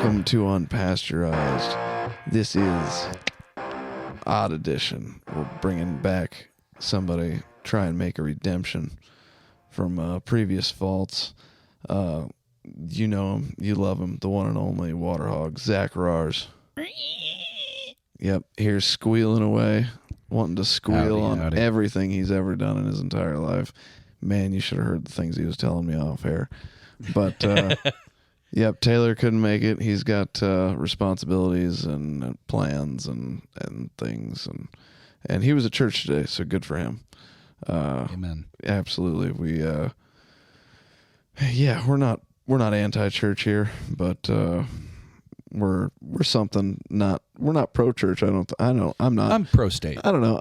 Welcome to Unpasteurized. This is Odd Edition. We're bringing back somebody, try and make a redemption from previous faults. You know him, you love him, the one and only water hog, Zack Rahrs. Yep, here's squealing away, wanting to squeal on everything he's ever done in his entire life. Man, you should have heard the things he was telling me off air. But, yep, Taylor couldn't make it. He's got responsibilities and plans and things. And he was at church today, so good for him. Amen. Absolutely. We're not anti-church here, but we're something not. We're not pro-church. I'm not. I'm pro-state. I don't know.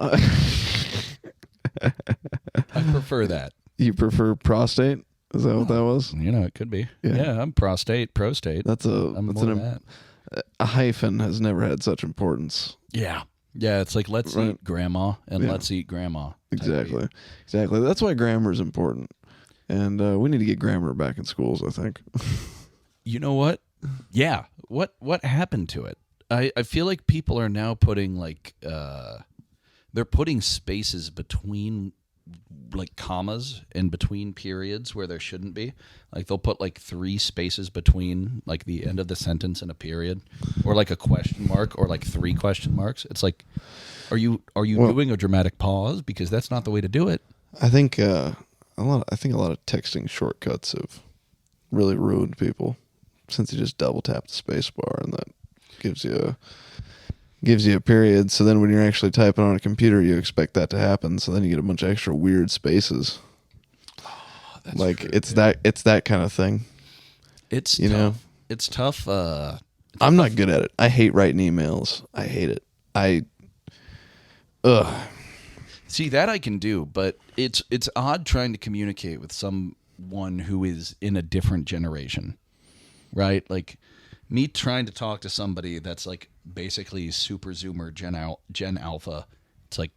I prefer that. You prefer prostate? Is that what that was? You know, it could be. Yeah, I'm pro-state. That's a hyphen has never had such importance. Yeah, it's like let's eat grandma and let's eat grandma. Exactly. That's why grammar is important, and we need to get grammar back in schools, I think. You know what? Yeah. What happened to it? I feel like people are now putting they're putting spaces between like commas in between periods where there shouldn't be. Like they'll put like 3 spaces between like the end of the sentence and a period, or like a question mark, or like 3 question marks. It's like, are you doing a dramatic pause? Because that's not the way to do it. I think a lot of texting shortcuts have really ruined people, since you just double tap the space bar and that gives you a period. So then when you're actually typing on a computer, you expect that to happen. So then you get a bunch of extra weird spaces. Oh, that's like true, it's that kind of thing. It's tough. It's tough. I'm not good at it. I hate writing emails. I hate it. See, that I can do, but it's odd trying to communicate with someone who is in a different generation, right? Like me trying to talk to somebody that's like basically super zoomer Gen Alpha. It's like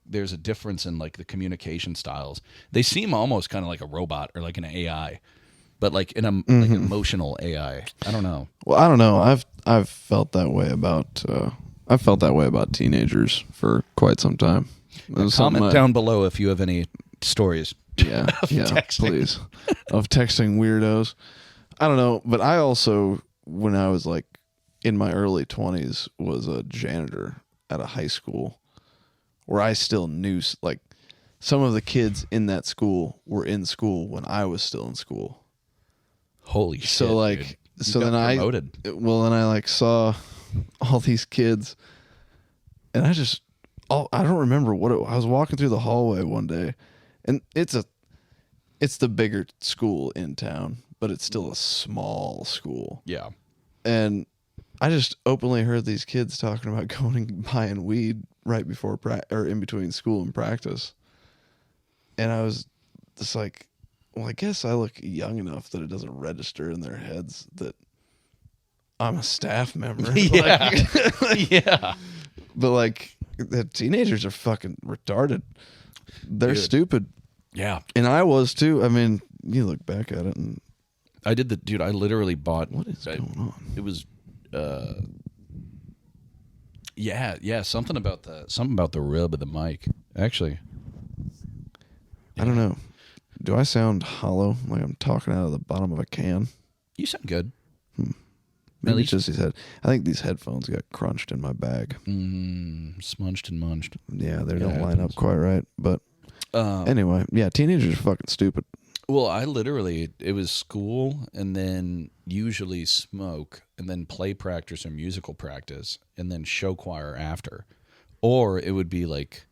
there's a difference in like the communication styles. They seem almost kind of like a robot or like an AI, but like in like an emotional AI. I don't know. Well, I don't know. I've felt that way about teenagers for quite some time. Comment down below if you have any stories. Yeah, please. Of texting weirdos. I don't know, but I also, when I was like in my early 20s, was a janitor at a high school where I still knew, like, some of the kids in that school were in school when I was still in school. Holy shit. So like, dude. So then I like saw all these kids, and I don't remember I was walking through the hallway one day, and it's the bigger school in town, but it's still a small school. Yeah. And I just openly heard these kids talking about going and buying weed right before or in between school and practice. And I was just like, well, I guess I look young enough that it doesn't register in their heads that I'm a staff member. Yeah. Yeah. But like, the teenagers are fucking retarded. They're stupid. Yeah. And I was too. I mean, you look back at it and I literally bought. What is going on? It was, something about the rib of the mic. Actually, I don't know. Do I sound hollow, like I'm talking out of the bottom of a can? You sound good. Maybe it's just these I think these headphones got crunched in my bag. Smudged and munched. Yeah, they don't line up quite right. But anyway, yeah, teenagers are fucking stupid. Well, it was school and then usually smoke and then play practice or musical practice and then show choir after. Or it would be like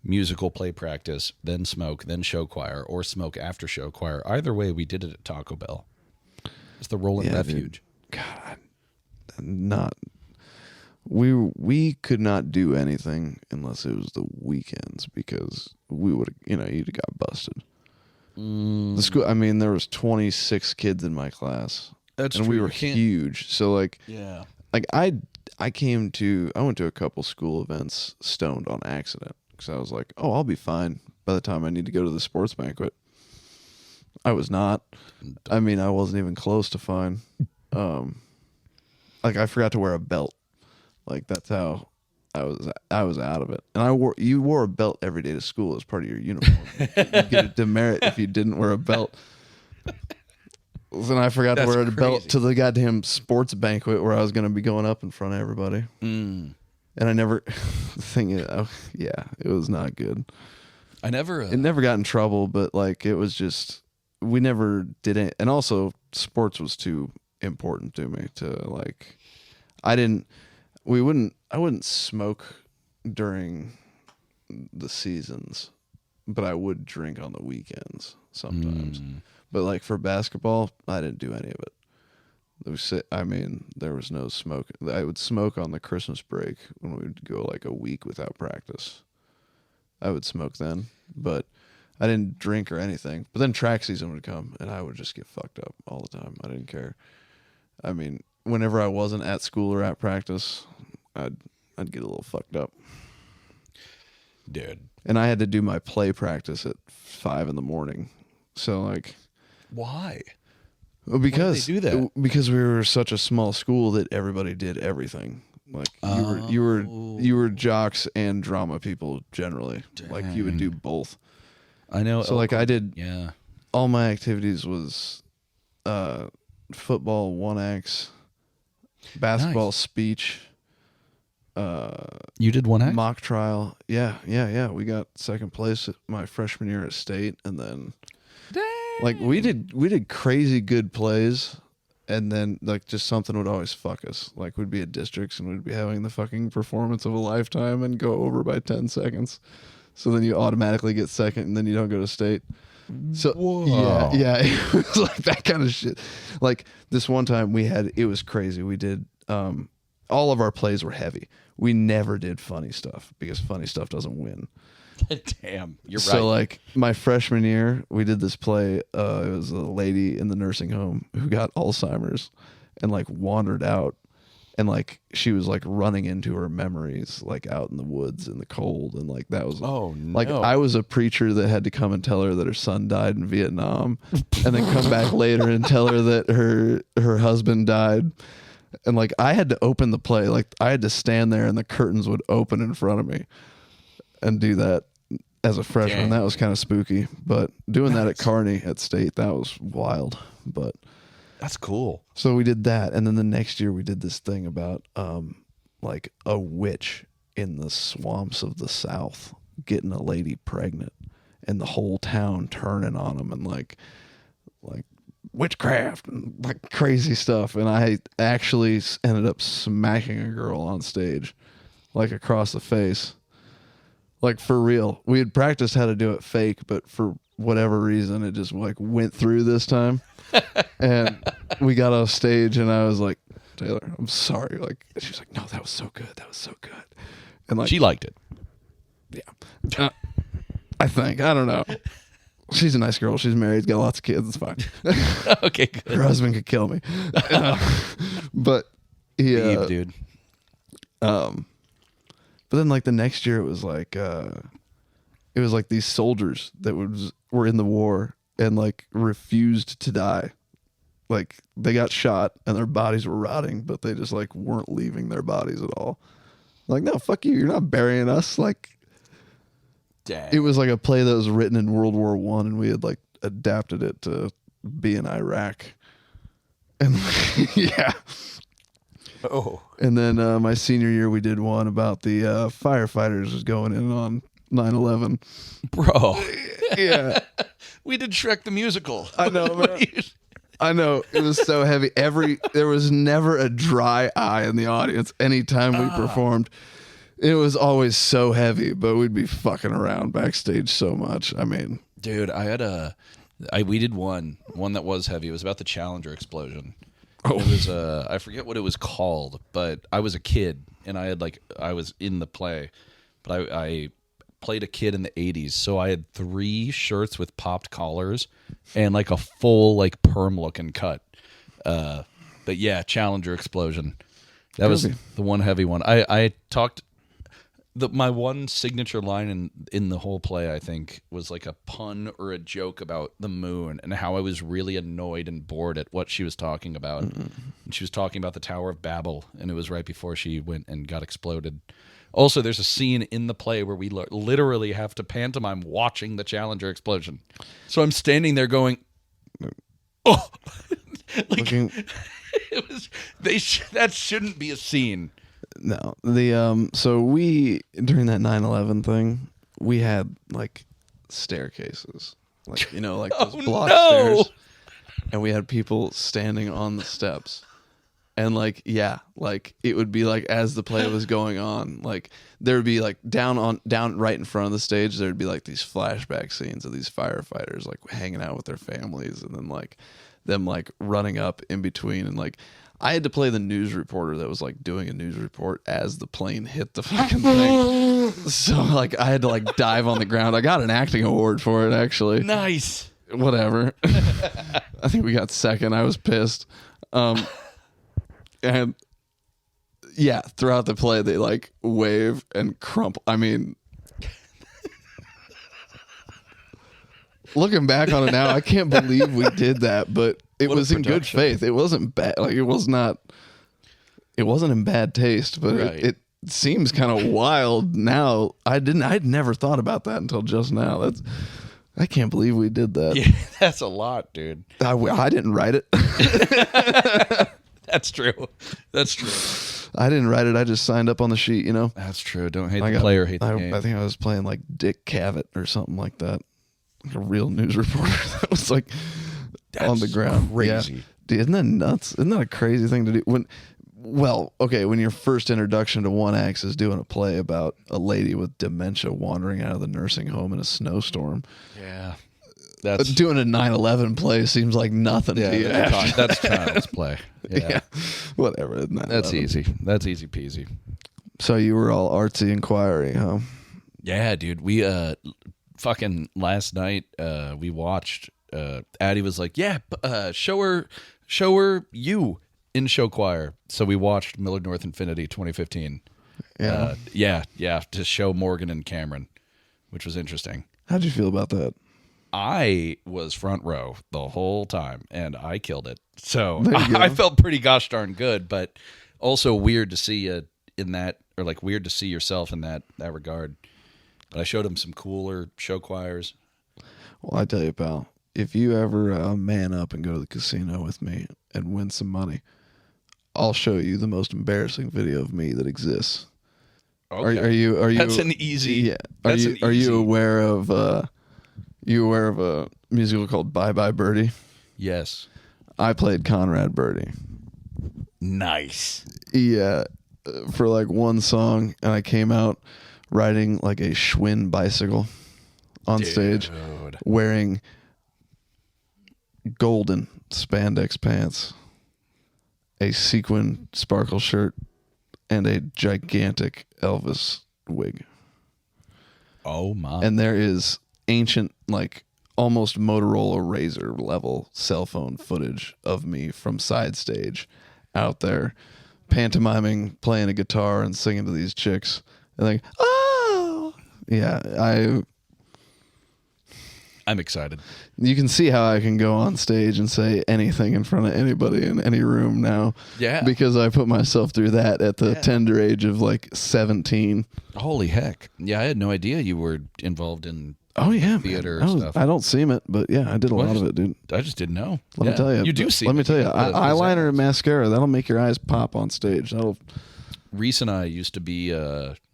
musical play practice, then smoke, then show choir, or smoke after show choir. Either way, we did it at Taco Bell. It's the Rolling Refuge. Dude. God, we could not do anything unless it was the weekends, because we would you'd have got busted. The school, I mean, there was 26 kids in my class. That's and true. We were huge. So like, yeah, like I went to a couple school events stoned on accident, because I was like, oh, I'll be fine by the time I need to go to the sports banquet. I was not. I mean, I wasn't even close to fine. like I forgot to wear a belt. Like that's how I was out of it. And you wore a belt every day to school as part of your uniform. You get a demerit if you didn't wear a belt. Then I forgot to wear a belt to the goddamn sports banquet where I was going to be going up in front of everybody. And I never, the thing is, yeah, it was not good. It never got in trouble, but like it was just, we never did it. And also sports was too important to me to like, I wouldn't smoke during the seasons, but I would drink on the weekends sometimes. But like for basketball, I didn't do any of it. There was no smoke. I would smoke on the Christmas break when we would go like a week without practice. I would smoke then, but I didn't drink or anything. But then track season would come, and I would just get fucked up all the time. I didn't care. I mean, whenever I wasn't at school or at practice, I'd get a little fucked up. Dude. And I had to do my play practice at 5 a.m. So like, why? Well, because why did they do that? Because we were such a small school that everybody did everything. Like you were jocks and drama people generally. Dang. Like you would do both. I know. So like I did. Yeah. All my activities was football 1X, basketball speech. You did 1X? Mock trial. Yeah. We got second place at my freshman year at state, and then like we did crazy good plays, and then like just something would always fuck us. Like we'd be at districts and we'd be having the fucking performance of a lifetime and go over by 10 seconds. So then you automatically get second, and then you don't go to state. So whoa. Yeah, it was like that kind of shit. Like this one time it was crazy. We did all of our plays were heavy. We never did funny stuff because funny stuff doesn't win. Damn, you're right. So like my freshman year, we did this play. It was a lady in the nursing home who got Alzheimer's and like wandered out, and like she was like running into her memories like out in the woods in the cold, and like that was like I was a preacher that had to come and tell her that her son died in Vietnam, and then come back later and tell her that her husband died. And like I had to open the play, like I had to stand there and the curtains would open in front of me and do that as a freshman. Dang. That was kind of spooky, but doing that at Kearney at state, that was wild. But that's cool. So we did that, and then the next year we did this thing about like a witch in the swamps of the South getting a lady pregnant, and the whole town turning on them and like witchcraft and like crazy stuff. And I actually ended up smacking a girl on stage, like across the face, like for real. We had practiced how to do it fake, but for whatever reason, it just like went through this time. And we got off stage, and I was like, Taylor, I'm sorry. Like, she was like, no, that was so good. That was so good. And like, she liked it. Yeah. I think. I don't know. She's a nice girl. She's married, got lots of kids. It's fine. Okay, good. Her husband could kill me. But he, dude. But then like the next year, it was like these soldiers that were in the war and like refused to die. Like they got shot and their bodies were rotting, but they just like weren't leaving their bodies at all. Like, no, fuck you. You're not burying us. Like, dang. It was like a play that was written in World War I, and we had like adapted it to be in Iraq. And yeah. Oh. And then my senior year, we did one about the firefighters going in on 9/11. Bro. Yeah. We did Shrek the Musical. I know, man. I know. It was so heavy. There was never a dry eye in the audience anytime we performed. It was always so heavy, but we'd be fucking around backstage so much. I mean, dude, we did one that was heavy. It was about the Challenger explosion. Oh. It was I forget what it was called, but I was a kid and I was in the play, but I played a kid in the 80s, so I had 3 shirts with popped collars and like a full like perm looking cut. But yeah, Challenger explosion. That was the one heavy one. I talked. my one signature line in the whole play, I think, was like a pun or a joke about the moon and how I was really annoyed and bored at what she was talking about. And she was talking about the Tower of Babel, and it was right before she went and got exploded. Also, there's a scene in the play where we literally have to pantomime watching the Challenger explosion. So I'm standing there going, oh, like it was. That shouldn't be a scene. No, so we during that 9/11 thing, we had like staircases, like like those block stairs, and we had people standing on the steps, and like it would be like as the play was going on, like there would be like down right in front of the stage, there'd be like these flashback scenes of these firefighters like hanging out with their families, and then like them like running up in between, and like I had to play the news reporter that was like doing a news report as the plane hit the fucking thing. So like I had to like dive on the ground. I got an acting award for it, actually. Nice. Whatever. I think we got second. I was pissed. And yeah, throughout the play they like wave and crumple. I mean, looking back on it now, I can't believe we did that, but it was in good faith. It wasn't bad. Like it wasn't in bad taste, but right. it seems kind of wild now. I'd never thought about that until just now. I can't believe we did that. Yeah, that's a lot, dude. I didn't write it. That's true. I didn't write it. I just signed up on the sheet, That's true. Don't hate the player, hate the game. I think I was playing like Dick Cavett or something like that. Like a real news reporter that was like on the ground. Crazy. Yeah. Dude, isn't that nuts? Isn't that a crazy thing to do? When your first introduction to One X is doing a play about a lady with dementia wandering out of the nursing home in a snowstorm. Yeah. Doing a 9/11 play seems like nothing to you. That's child's play. Yeah. Whatever. That's easy. That's easy peasy. So you were all artsy inquiry, huh? Yeah, dude. We fucking last night we watched Addie was like, yeah, show her you in show choir. So we watched Millard North Infinity 2015. Yeah, to show Morgan and Cameron, which was interesting. How'd you feel about that? I was front row the whole time, and I killed it. So I felt pretty gosh darn good, but also weird to see you in that, or like weird to see yourself in that regard. But I showed him some cooler show choirs. Well, I tell you, pal, if you ever man up and go to the casino with me and win some money, I'll show you the most embarrassing video of me that exists. Okay. Are you? That's an easy. Yeah. Are you aware of? A musical called Bye Bye Birdie? Yes. I played Conrad Birdie. Nice. Yeah, for like one song, and I came out riding like a Schwinn bicycle on stage, wearing golden spandex pants, a sequin sparkle shirt, and a gigantic Elvis wig. Oh my. And there is ancient, like almost Motorola Razor level cell phone footage of me from side stage out there pantomiming, playing a guitar and singing to these chicks, and like, oh yeah, I'm excited. You can see how I can go on stage and say anything in front of anybody in any room now. Yeah. Because I put myself through that at the tender age of like 17. Holy heck. Yeah, I had no idea you were involved in theater stuff. I don't seem it, but yeah, I did a lot of it, dude. I just didn't know. Let me tell you. You do see. Let me tell you, eyeliner and mascara, that'll make your eyes pop on stage. Reese and I used to be,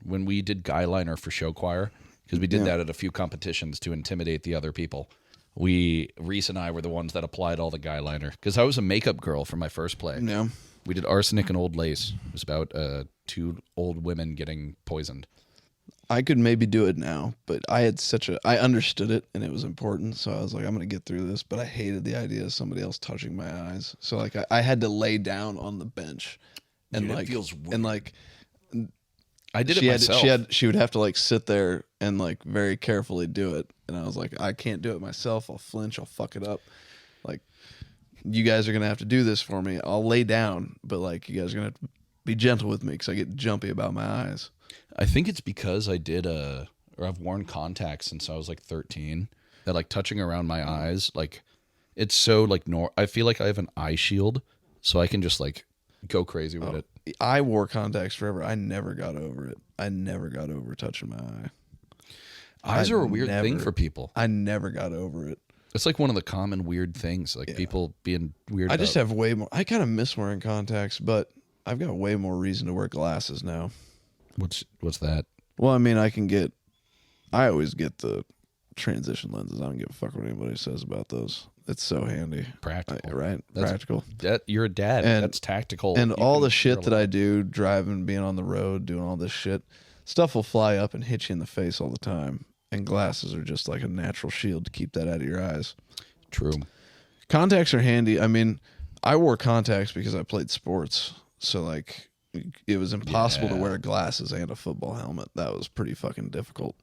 when we did eyeliner for show choir, because we did that at a few competitions to intimidate the other people. Reese and I were the ones that applied all the eyeliner, because I was a makeup girl for my first play. Yeah. We did Arsenic and Old Lace. It was about two old women getting poisoned. I could maybe do it now, but I understood it and it was important, so I was like, I'm going to get through this, but I hated the idea of somebody else touching my eyes. So like I had to lay down on the bench and Dude, like, it feels weird. and like, I did it myself. She would have to like sit there and like very carefully do it. And I was like, I can't do it myself. I'll flinch. I'll fuck it up. Like, you guys are going to have to do this for me. I'll lay down, but like, you guys are going to have to be gentle with me because I get jumpy about my eyes. I think it's because I've worn contacts since I was like 13. That like touching around my eyes, like it's so like I feel like I have an eye shield, so I can just like go crazy with it. I wore contacts forever. I never got over it. I never got over touching my eye. Eyes are a weird thing for people. I never got over it. It's like one of the common weird things, like people being weird. I just have way more. I kind of miss wearing contacts, but I've got way more reason to wear glasses now. What's that? Well, I mean, I always get the transition lenses. I don't give a fuck what anybody says about those. It's so handy. Practical. Right? Practical. You're a dad. That's tactical. And all the shit that I do, driving, being on the road, doing all this shit, stuff will fly up and hit you in the face all the time. And glasses are just like a natural shield to keep that out of your eyes. True. Contacts are handy. I mean, I wore contacts because I played sports. So, like, it was impossible to wear glasses and a football helmet. That was pretty fucking difficult.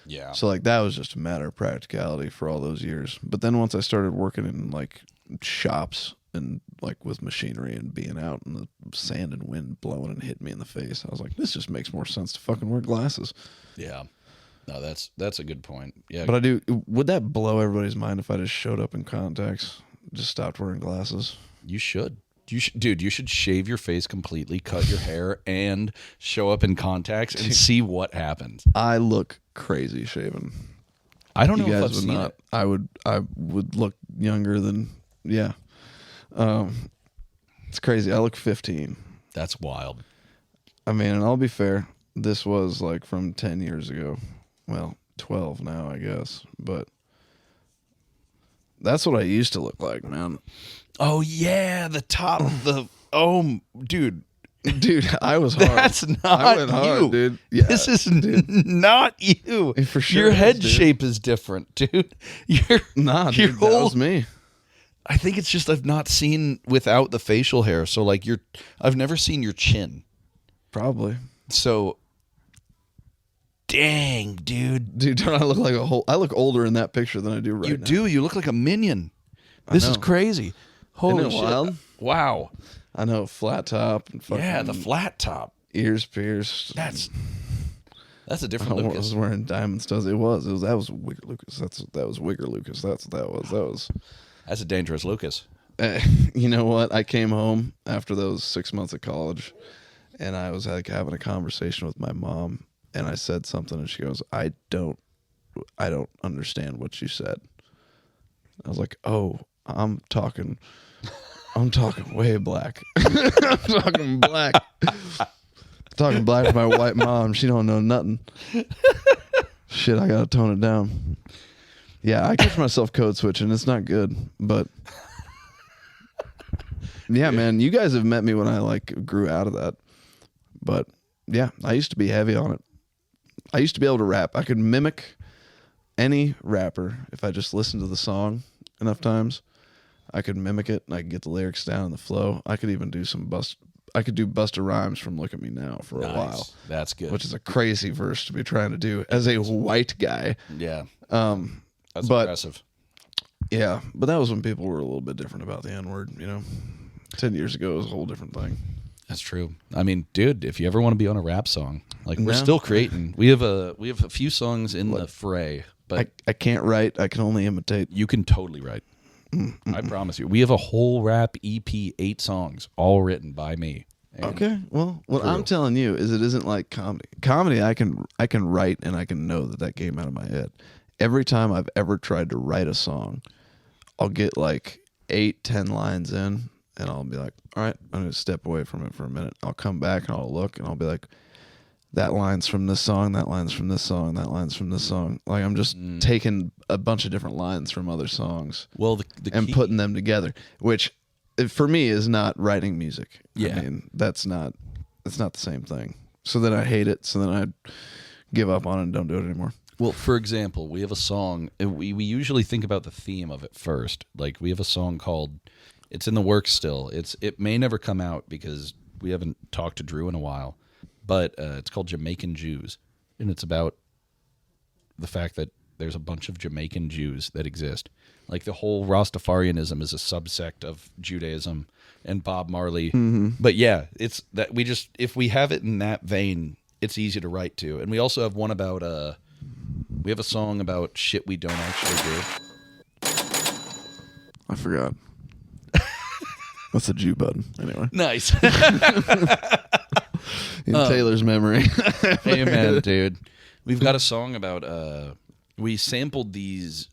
Yeah. So, like, that was just a matter of practicality for all those years. But then once I started working in, like, shops and, like, with machinery and being out in the sand and wind blowing and hitting me in the face, I was like, this just makes more sense to fucking wear glasses. Yeah. No, that's a good point. Yeah. But would that blow everybody's mind if I just showed up in contacts, just stopped wearing glasses? You should. Dude, you should shave your face completely, cut your hair, and show up in contacts and see what happens. I look crazy shaven. I don't know you if guys I've would seen not. it. I would look younger than it's crazy. I look 15. That's wild. I mean, and I'll be fair, this was like from 10 years ago. Well, 12 now, I guess. But that's what I used to look like, man. Oh, yeah. The top of the... Oh, dude. Dude, I was hard. That's not I went hard, you. dude. Yeah, this is not you. For sure your head dude. shape is different, dude. Nah, dude, that was me. I think it's just I've not seen without the facial hair. So, like, I've never seen your chin. Probably. So... Dang, dude. Dude, don't I look like I look older in that picture than I do right now. You do. You look like a minion. This is crazy. Holy Isn't it shit. wild? Wow. I know, flat top. And fucking Yeah, the flat top. ears pierced. That's a different I Lucas. was wearing diamond studs. That was Wigger Lucas. That was Wigger Lucas. That's what that was. That was. That's a dangerous Lucas. You know what? I came home after those 6 months of college, and I was like having a conversation with my mom. And I said something, and she goes, I don't understand what you said. I was like, oh, I'm talking way black. I'm talking black. Talking black with my white mom. She don't know nothing. Shit, I gotta tone it down. Yeah, I catch myself code switching. It's not good, but yeah, man, you guys have met me when I like grew out of that. But yeah, I used to be heavy on it. I used to be able to rap. I could mimic any rapper if I just listened to the song enough times. I could mimic it and I could get the lyrics down and the flow. I could even do I could do Busta Rhymes from Look at Me Now for a while. That's good. Which is a crazy verse to be trying to do as a white guy. Yeah. That's but, impressive. Yeah, but that was when people were a little bit different about the N-word, you know. 10 years ago it was a whole different thing. That's true. I mean, dude, if you ever want to be on a rap song, like we're still creating. We have a few songs in the fray, but I can't write. I can only imitate. you can totally write. I promise you. We have a whole rap EP, 8 songs, all written by me. And Okay. Well, what I'm telling you is it isn't like comedy. Comedy, I can write and I can know that came out of my head. Every time I've ever tried to write a song, I'll get like 8-10 lines in, and I'll be like, all right, I'm going to step away from it for a minute. I'll come back and I'll look, and I'll be like, that line's from this song, that line's from this song, that line's from this song. Like I'm just taking a bunch of different lines from other songs well, and putting them together, which for me is not writing music. Yeah. I mean, it's not the same thing. So then I hate it. So then I give up on it and don't do it anymore. Well, for example, we have a song. We usually think about the theme of it first. Like we have a song called "It's in the Works Still." It may never come out because we haven't talked to Drew in a while, but it's called "Jamaican Jews," and it's about the fact that there's a bunch of Jamaican Jews that exist. Like the whole Rastafarianism is a subsect of Judaism and Bob Marley. Mm-hmm. But yeah, it's that if we have it in that vein, it's easy to write to. And we also have one about we have a song about shit we don't actually do. I forgot. What's the Jew button? Anyway. Nice. In Taylor's memory. Amen, dude. We've got a song about we sampled these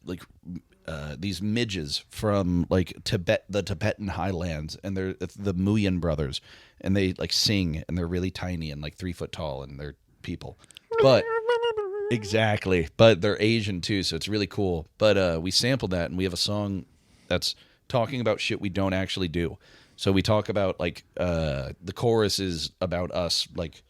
these midges from like Tibet, the Tibetan highlands, and they're the Muyen brothers, and they like sing, and they're really tiny and like 3 foot tall, and they're people. But exactly, but they're Asian too, so it's really cool. But we sampled that, and we have a song that's talking about shit we don't actually do. So we talk about like the chorus is about us like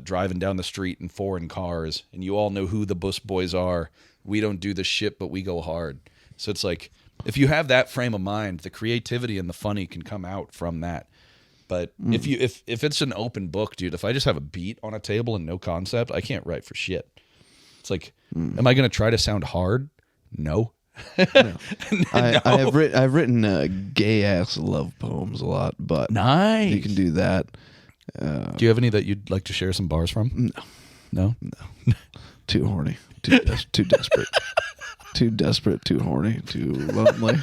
driving down the street in foreign cars, and you all know who the Bus Boys are. We don't do the shit, but we go hard. So it's like if you have that frame of mind, the creativity and the funny can come out from that. But if it's an open book, dude, if I just have a beat on a table and no concept, I can't write for shit. It's like, am I going to try to sound hard? No. No. I've written gay ass love poems a lot, but nice. You can do that. Do you have any that you'd like to share some bars from? No. Too horny, too desperate, too desperate, too horny, too lonely.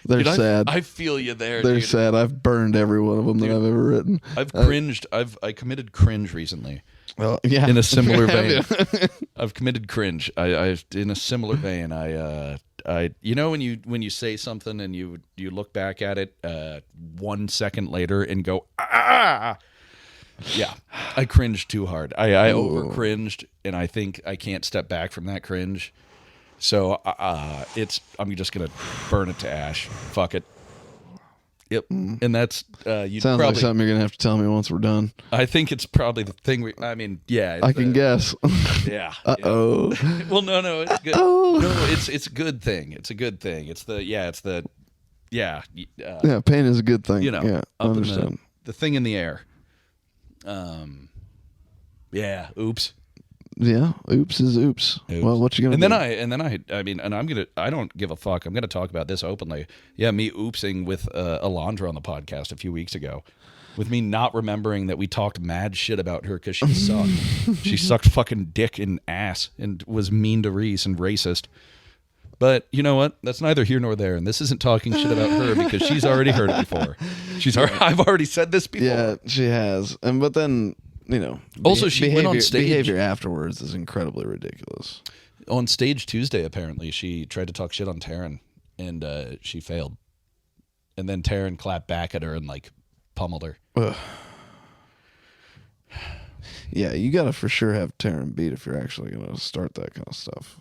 They're sad. I feel you there. They're dude. sad. I've burned every one of them that I've ever written. I've cringed. I committed cringe recently. Well, yeah. In a similar vein, I've committed cringe. I in a similar vein. I you know when you say something and you look back at it 1 second later and go ah. Yeah, I cringed too hard. I over cringed, and I think I can't step back from that cringe. So I'm just gonna burn it to ash. Fuck it. Yep, and that's sounds like something you're gonna have to tell me once we're done. I think it's probably the thing. I can guess. Yeah. Oh. Well, no, it's good. Uh-oh. No, it's a good thing. It's a good thing. Yeah, pain is a good thing. You know, yeah, I understand. The thing in the air. Yeah. Oops. Yeah. Oops is oops. Well, what you gonna do? I don't give a fuck. I'm gonna talk about this openly. Yeah, me oopsing with Alondra on the podcast a few weeks ago, with me not remembering that we talked mad shit about her because she sucked. She sucked fucking dick and ass and was mean to Reese and racist. But you know what? That's neither here nor there. And this isn't talking shit about her because she's already heard it before. I've already said this before. Yeah, she has. But then, also she went on stage. Behavior afterwards is incredibly ridiculous. On stage Tuesday, apparently, she tried to talk shit on Taryn, and she failed. And then Taryn clapped back at her and pummeled her. Ugh. Yeah, you gotta for sure have Taryn beat if you're actually gonna start that kind of stuff.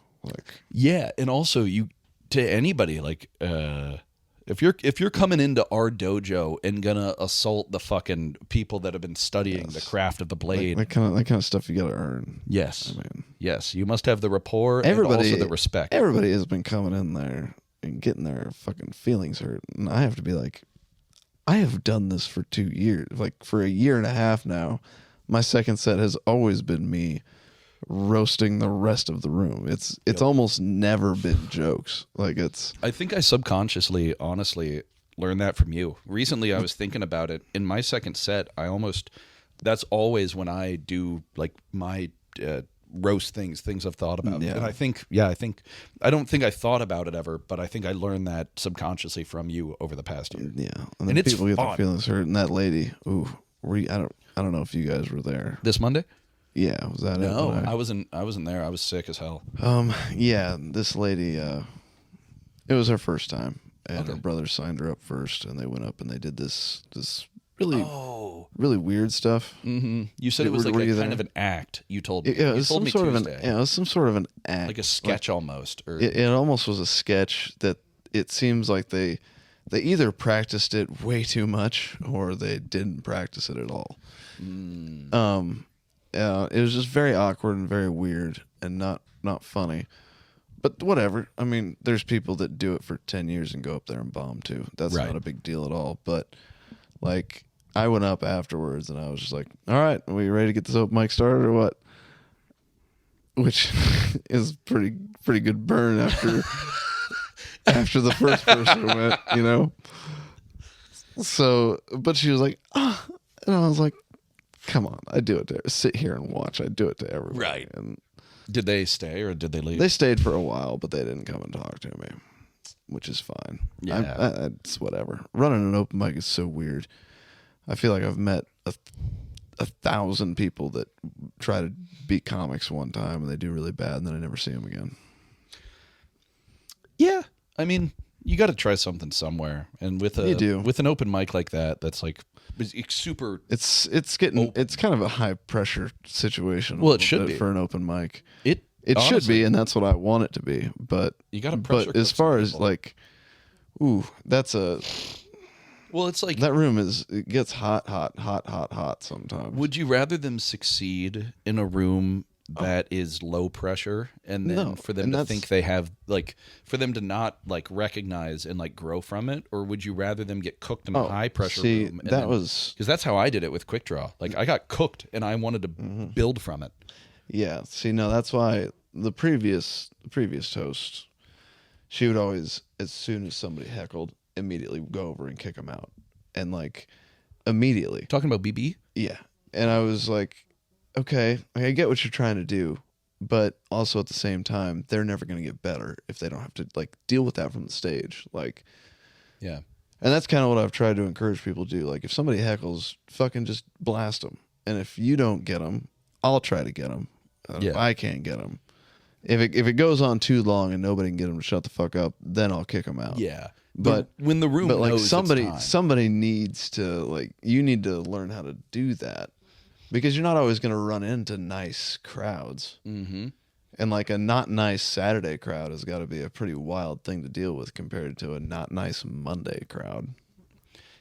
Yeah, and also to anybody if you're coming into our dojo and gonna assault the fucking people that have been studying the craft of the blade, that kind of stuff you gotta earn. Yes, yes, you must have the rapport and also the respect. Everybody has been coming in there and getting their fucking feelings hurt, and I have to be like, I have done this for 2 years, for a year and a half now. My second set has always been me roasting the rest of the room. It's almost never been jokes. I think I subconsciously, honestly, learned that from you. Recently, I was thinking about it. In my second set, that's always when I do my roast things I've thought about. Yeah. And I don't think I thought about it ever, but I think I learned that subconsciously from you over the past year. Yeah. And then people get their feelings hurt. And that lady, I don't know if you guys were there. This Monday? Yeah, was that it? No, I wasn't there. I was sick as hell. Yeah, this lady, it was her first time, and her brother signed her up first, and they went up and they did this really weird stuff. Mm-hmm. You said it was a kind of an act. You told me. Yeah, it was some sort of an act, like a sketch almost. Or it almost was a sketch that it seems like they either practiced it way too much or they didn't practice it at all. It was just very awkward and very weird and not funny. But whatever. I mean, there's people that do it for 10 years and go up there and bomb too. That's not a big deal at all. But I went up afterwards and I was just like, all right, are we ready to get this open mic started or what? Which is pretty good burn after the first person went, So, but she was like, and I was like, come on, I do it to sit here and watch. I do it to everybody. Right. And Did they stay or did they leave? they stayed for a while, but they didn't come and talk to me, which is fine. Yeah. It's whatever. Running an open mic is so weird. I feel like I've met 1,000 people that try to be comics one time and they do really bad, and then I never see them again. Yeah. I mean, you got to try something somewhere. And with an open mic like that, that's like it's super. It's kind of a high pressure situation. Well, it should be for an open mic. It honestly should be, and that's what I want it to be. But you got to pressure. But as far as like, that's a. Well, it's like that room it gets hot sometimes. Would you rather them succeed in a room that is low pressure, and then for them to think they have for them to not recognize and grow from it, or would you rather them get cooked in a high pressure room? Because that's how I did it with Quick Draw. I got cooked, and I wanted to build from it. Yeah. See, no, that's why the previous host, she would always, as soon as somebody heckled, immediately go over and kick them out, and immediately. Talking about BB? Yeah. And I was like, okay, I get what you're trying to do, but also at the same time, they're never going to get better if they don't have to deal with that from the stage. Yeah. And that's kind of what I've tried to encourage people to do. If somebody heckles, fucking just blast them. And if you don't get them, I'll try to get them. If I can't get them. If it goes on too long and nobody can get them to shut the fuck up, then I'll kick them out. Yeah. But when the room knows somebody needs to you need to learn how to do that, because you're not always going to run into nice crowds. Mm-hmm. And a not nice Saturday crowd has got to be a pretty wild thing to deal with compared to a not nice Monday crowd.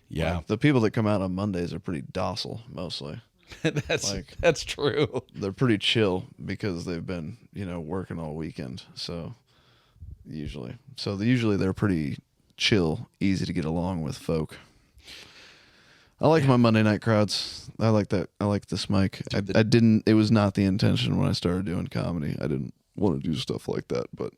Yeah. The people that come out on Mondays are pretty docile mostly. That's true. They're pretty chill because they've been, working all weekend. So usually they're pretty chill, easy to get along with folk. I like my Monday night crowds. I like that. I like this mic. It was not the intention when I started doing comedy. I didn't want to do stuff like that, but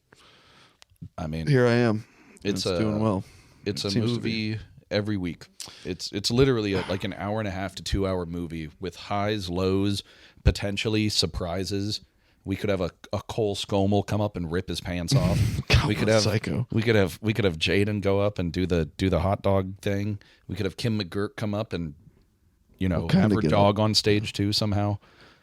I mean, here I am. It's doing well. It's a movie every week. It's literally an hour and a half to 2 hour movie with highs, lows, potentially surprises. We could have a Cole Scommel come up and rip his pants off. We could have psycho. We could have Jaden go up and do the hot dog thing. We could have Kim McGurk come up and have her dog on stage too somehow.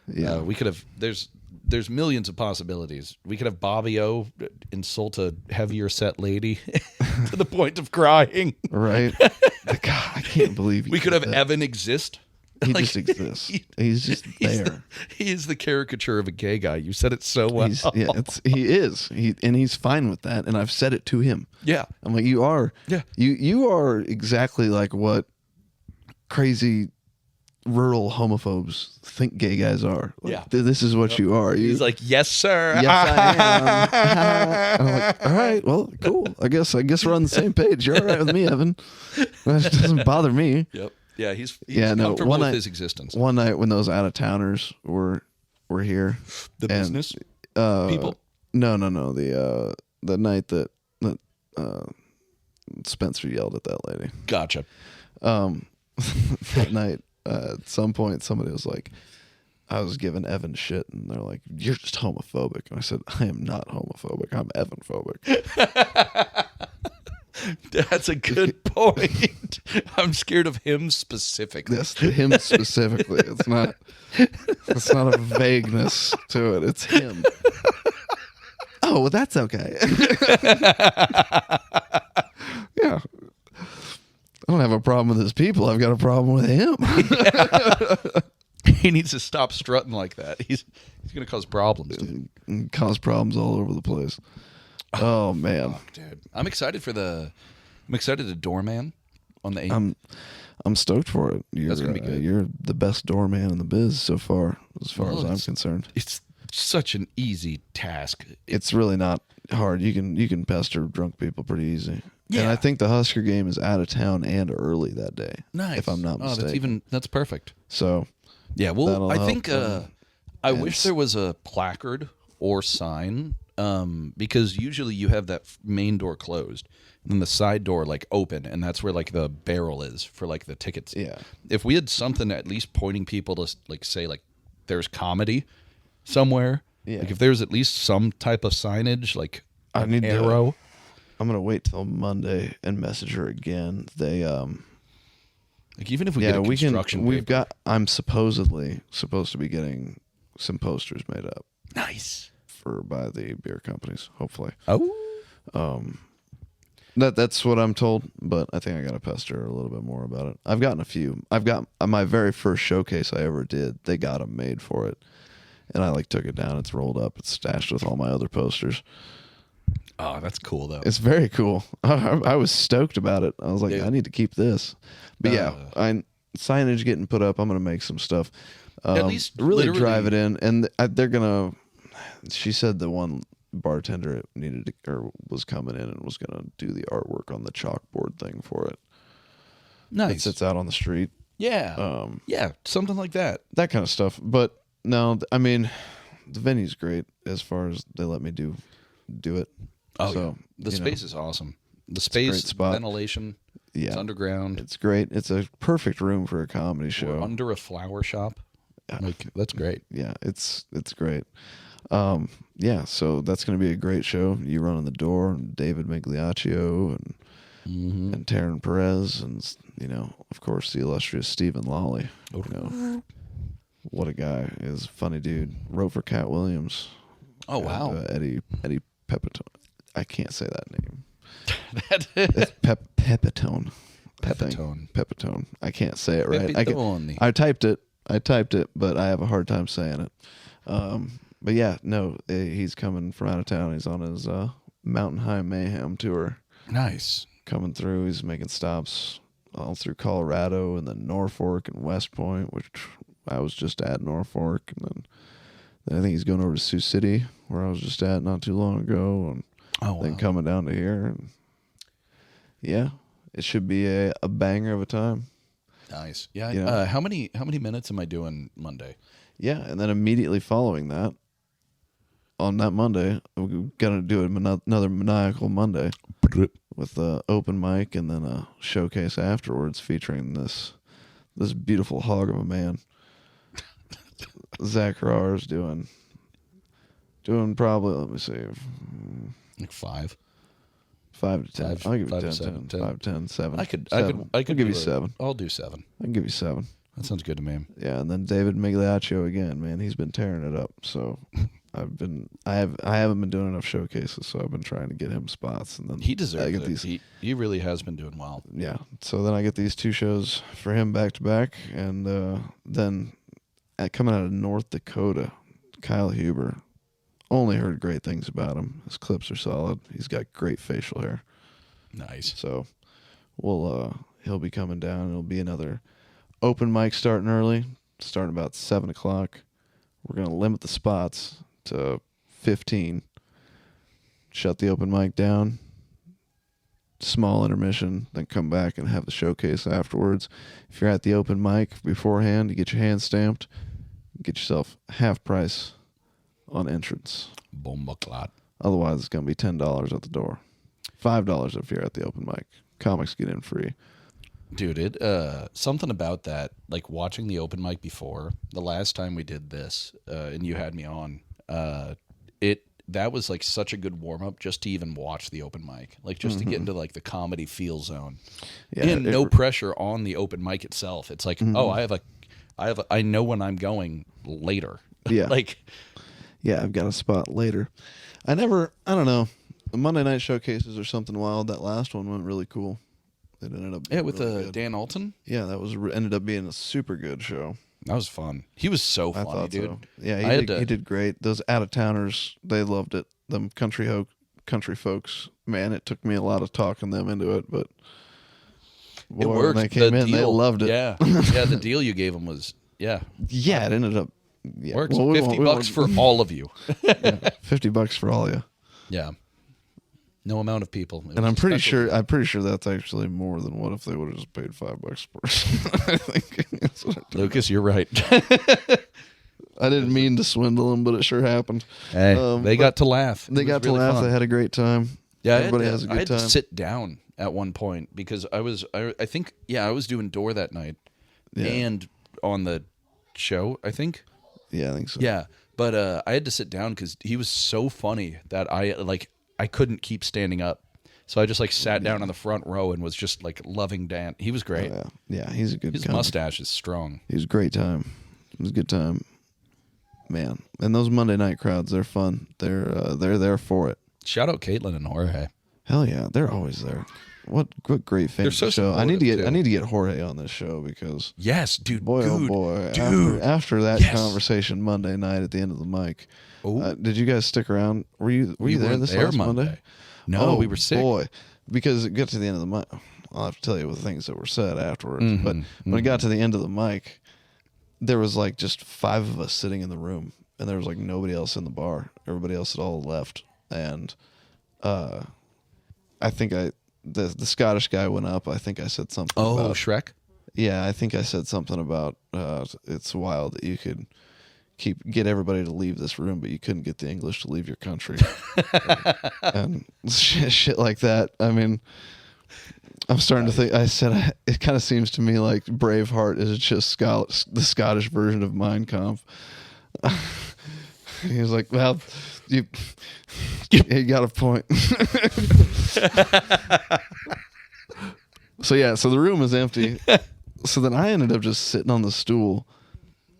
Yeah, we could have. There's millions of possibilities. We could have Bobby O insult a heavier set lady to the point of crying. Right. God, I can't believe we could have Evan exist. He just exists. He's just there. He is the caricature of a gay guy. You said it so well. He is. And he's fine with that. And I've said it to him. Yeah. I'm like, you are. Yeah. You are exactly like what crazy rural homophobes think gay guys are. This is what you are. He's like, yes, sir. Yes, I am. I'm like, all right, well, cool. I guess we're on the same page. You're all right with me, Evan. That doesn't bother me. Yep. Yeah, he's comfortable with his existence. One night when those out-of-towners were here. The business people? No. The night that Spencer yelled at that lady. Gotcha. That night, at some point, somebody was like, I was giving Evan shit, and they're like, you're just homophobic. And I said, I am not homophobic. I'm Evan-phobic. That's a good point. I'm scared of him specifically. Yes, him specifically. It's not a vagueness to it. It's him. Oh, well, that's okay. Yeah. I don't have a problem with his people. I've got a problem with him. He needs to stop strutting like that. He's going to cause problems. And cause problems all over the place. Oh man, dude! I'm excited to doorman on the 8th. I'm stoked for it. That's gonna be good. You're the best doorman in the biz so far as I'm concerned. It's such an easy task. It's really not hard. You can pester drunk people pretty easy. Yeah. And I think the Husker game is out of town and early that day. Nice. If I'm not mistaken. That's perfect. So yeah, well, I think I wish there was a placard or sign because usually you have that main door closed and then the side door like open, and that's where like the barrel is for like the tickets. Yeah. If we had something at least pointing people to like say like there's comedy somewhere, like if there's at least some type of signage, like I an need arrow. I'm gonna wait till Monday and message her again. They like even if we get a construction paper. I'm supposedly supposed to be getting some posters made up Nice. by the beer companies, hopefully. Oh. That's what I'm told, but I think I gotta pester her a little bit more about it. I've gotten a few. I've got my very first showcase I ever did. They got them made for it, and I like took it down. It's rolled up. It's stashed with all my other posters. Oh, that's cool though. It's very cool. I was stoked about it. I was like, Dude. I need to keep this. But signage getting put up. I'm gonna make some stuff. At least really literally- drive it in, and they're gonna. She said the one bartender was coming in and was gonna do the artwork on the chalkboard thing for it. It Nice. sits out on the street. Yeah. Yeah, something like that. That kind of stuff. But no, I mean, the venue's great as far as they let me do it. Oh, so yeah. The you know, space is awesome. The a space, great spot. ventilation, it's underground. It's great. It's a perfect room for a comedy show. We're under a flower shop. Like that's great. Yeah, it's great. So that's going to be a great show. You running the door, and David Migliaccio and Taryn Perez, and of course, the illustrious Stephen Lawley. What a guy! Is a funny dude. Wrote for Cat Williams. Oh wow, Eddie Pepitone. I can't say that name. It's Pepitone. Pepitone. I can't say it right. Pepitone. I typed it, but I have a hard time saying it. But yeah, no, he's coming from out of town. He's on his Mountain High Mayhem tour. Nice. Coming through. He's making stops all through Colorado and then Norfolk and West Point, which I was just at Norfolk. And then I think he's going over to Sioux City, where I was just at not too long ago. And then coming down to here. And yeah, it should be a banger of a time. Nice. Yeah. How many minutes am I doing Monday? Yeah, and then immediately following that, on that Monday, we're gonna do another Maniacal Monday with the open mic and then a showcase afterwards featuring this beautiful hog of a man, Zack Rahrs, doing probably, let me see, Like 5. 5 to 10. I'll give you 5 10, to 7, 10. 5, 10, 7. I could give you 7. I'll do 7. I can give you 7. That sounds good to me. Yeah, and then David Migliaccio again, man, he's been tearing it up. So I haven't been doing enough showcases, so I've been trying to get him spots, and then He deserves it. He really has been doing well. Yeah, so then I get these 2 shows for him back to back, and then coming out of North Dakota, Kyle Huber. Only heard great things about him. His clips are solid. He's got great facial hair. Nice. So he'll be coming down. It'll be another open mic starting early, starting about 7 o'clock. We're going to limit the spots to 15. Shut the open mic down. Small intermission, then come back and have the showcase afterwards. If you're at the open mic beforehand, you get your hand stamped. Get yourself half price on entrance. Bomba clot. Otherwise, it's going to be $10 at the door. $5 if you're at the open mic. Comics get in free. Dude, something about that, like watching the open mic before, the last time we did this, and you had me on, that was like such a good warm up just to even watch the open mic, like just to get into like the comedy feel zone. Yeah, and no pressure on the open mic itself. It's like, I know when I'm going later. Yeah. Yeah, I've got a spot later. I don't know. The Monday night showcases are something wild. That last one went really cool. It ended up with really good. Dan Alton. Yeah, that ended up being a super good show. That was fun. He was so funny, I thought dude. So. Yeah, he did great. Those out of towners, they loved it. Them country folks, man, it took me a lot of talking them into it, but boy, it worked. When they came in, they loved it. Yeah, yeah. The deal you gave them was Yeah, it ended up works. Well, $50 for all of you. $50 for all of you. Yeah. No amount of people. And I'm pretty sure that's actually more than what if they would have just paid $5 per person. I think that's what Lucas, you're right. I didn't mean to swindle them, but it sure happened. Hey, they got to laugh. They got to laugh. Fun. They had a great time. Yeah, everybody has a good time. I had to sit down at one point because I was doing door that night and on the show, I think. Yeah, I think so. Yeah, but I had to sit down because he was so funny that I couldn't keep standing up. So I just sat down on the front row and was just loving Dan. He was great. Oh, yeah, he's a good. His mustache is strong. He was a great time. It was a good time, man. And those Monday night crowds, they're fun. They're there for it. Shout out Caitlin and Jorge. Hell yeah, they're always there. What great fan so show. I need to get Jorge on this show because yes, dude. Boy, dude, oh boy. Dude. After that conversation Monday night at the end of the mic. Did you guys stick around? Were you there this last Monday? No, we were sick. Boy, because it got to the end of the mic. I'll have to tell you the things that were said afterwards. But when it got to the end of the mic, there was just 5 of us sitting in the room, and there was nobody else in the bar. Everybody else had all left, and I think the Scottish guy went up. I think I said something. Oh, about, Shrek. Yeah, I think I said something about it's wild that you could get everybody to leave this room, but you couldn't get the English to leave your country, and shit like that. I mean, I'm starting to think. I said it kind of seems to me like Braveheart is just the Scottish version of Mein Kampf. He was like, "Well, you got a point." So the room is empty. So then I ended up just sitting on the stool,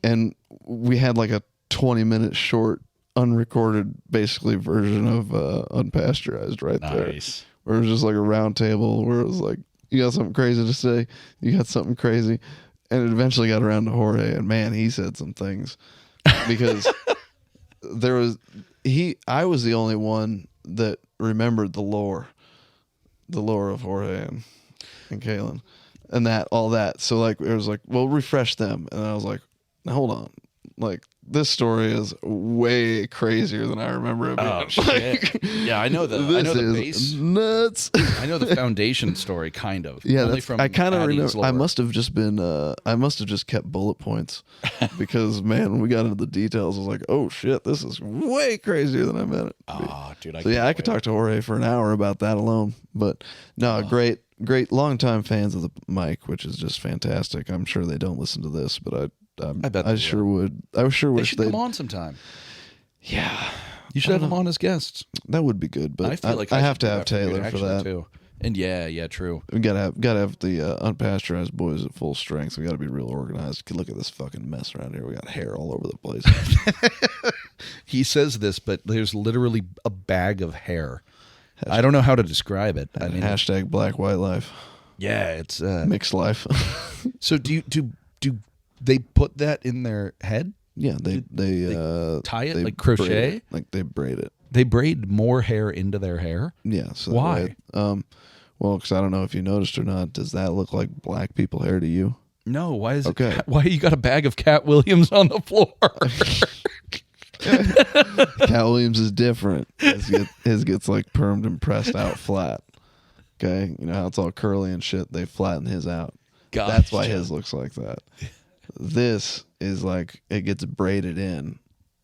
and we had a 20-minute short, unrecorded, basically version of Unpasteurized right there. Nice. Where it was just a round table where it was you got something crazy to say, you got something crazy, and it eventually got around to Jorge, and man, he said some things because I was the only one that remembered the lore of Jorge and Kalen, and all that. So it was well, refresh them, and I was like, now, hold on, this story is way crazier than I remember it being. Oh shit! Yeah, I know the base nuts. I know the foundation story, kind of. Yeah, only from I kind of remember. lore. I must have just been. I must have just kept bullet points because man, when we got into the details, I was like, oh shit, this is way crazier than I meant it. Oh, dude. I could talk to Jorge for an hour about that alone. But no, great, longtime fans of the mic, which is just fantastic. I'm sure they don't listen to this, but I bet I sure would. I sure wish they should come on sometime. Yeah, you should have them on as guests. That would be good, but I feel like I have to have Taylor for that too. And yeah, true. We gotta have the unpasteurized boys at full strength. We gotta be real organized. Look at this fucking mess around here. We got hair all over the place. He says this, but there's literally a bag of hair. I don't know how to describe it. I mean, hashtag Black White Life. Yeah, it's mixed life. So do they put that in their head? Yeah, they tie it like crochet, they braid it. They braid more hair into their hair. Yeah. So why? Well, because I don't know if you noticed or not. Does that look like black people hair to you? No. Why is it? Why you got a bag of Cat Williams on the floor? Cat Williams is different. His gets permed and pressed out flat. Okay, you know how it's all curly and shit. They flatten his out. Gotcha. That's why his looks like that. This is it gets braided in,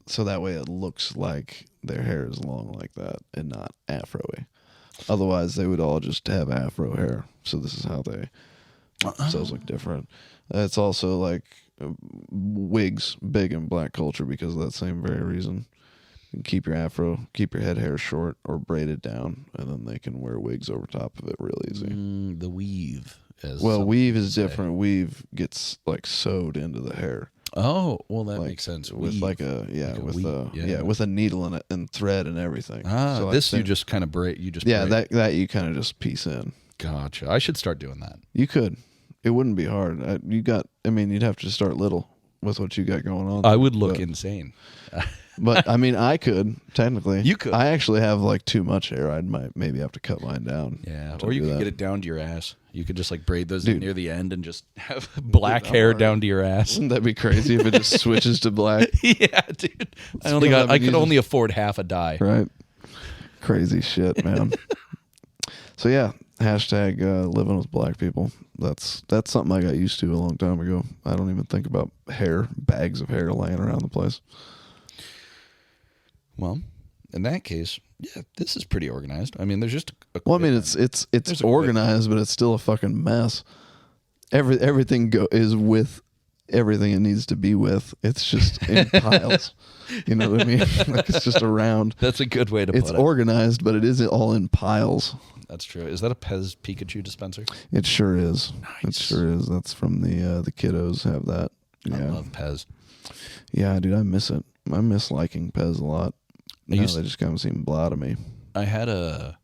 so that way it looks like their hair is long like that and not afro-y. Otherwise, they would all just have afro hair. So this is how they themselves look different. It's also wigs big in black culture because of that same very reason. You can keep your afro, keep your head hair short or braid it down, and then they can wear wigs over top of it real easy. The weave. Weave is different. Weave gets sewed into the hair. Oh, well, that makes sense. With with a needle in it and thread and everything. So this you just kind of braid. You just braid. that you kind of just piece in. Gotcha. I should start doing that. You could. It wouldn't be hard. You'd have to start little with what you got going on. I would look insane. But I could technically. You could. I actually have too much hair. I might maybe have to cut mine down. Yeah, or you could get it down to your ass. You could just braid those in near the end and just have black hair down to your ass. Wouldn't that be crazy if it just switches to black? Yeah, dude. I could only afford half a dye. Right. Crazy shit, man. So yeah, Hashtag living with black people. That's something I got used to a long time ago. I don't even think about bags of hair laying around the place. Well, in that case, yeah, this is pretty organized. I mean, there's just Well, I mean, it's organized, but it's still a fucking mess. Everything is with everything it needs to be with. It's just in piles. You know what I mean? Like it's just around. That's a good way to put it. It's organized, but it isn't all in piles. That's true. Is that a Pez Pikachu dispenser? It sure is. Nice. It sure is. That's from the kiddos have that. Yeah. I love Pez. Yeah, dude, I miss it. I miss liking Pez a lot. Now they just kind of seem blah to me. It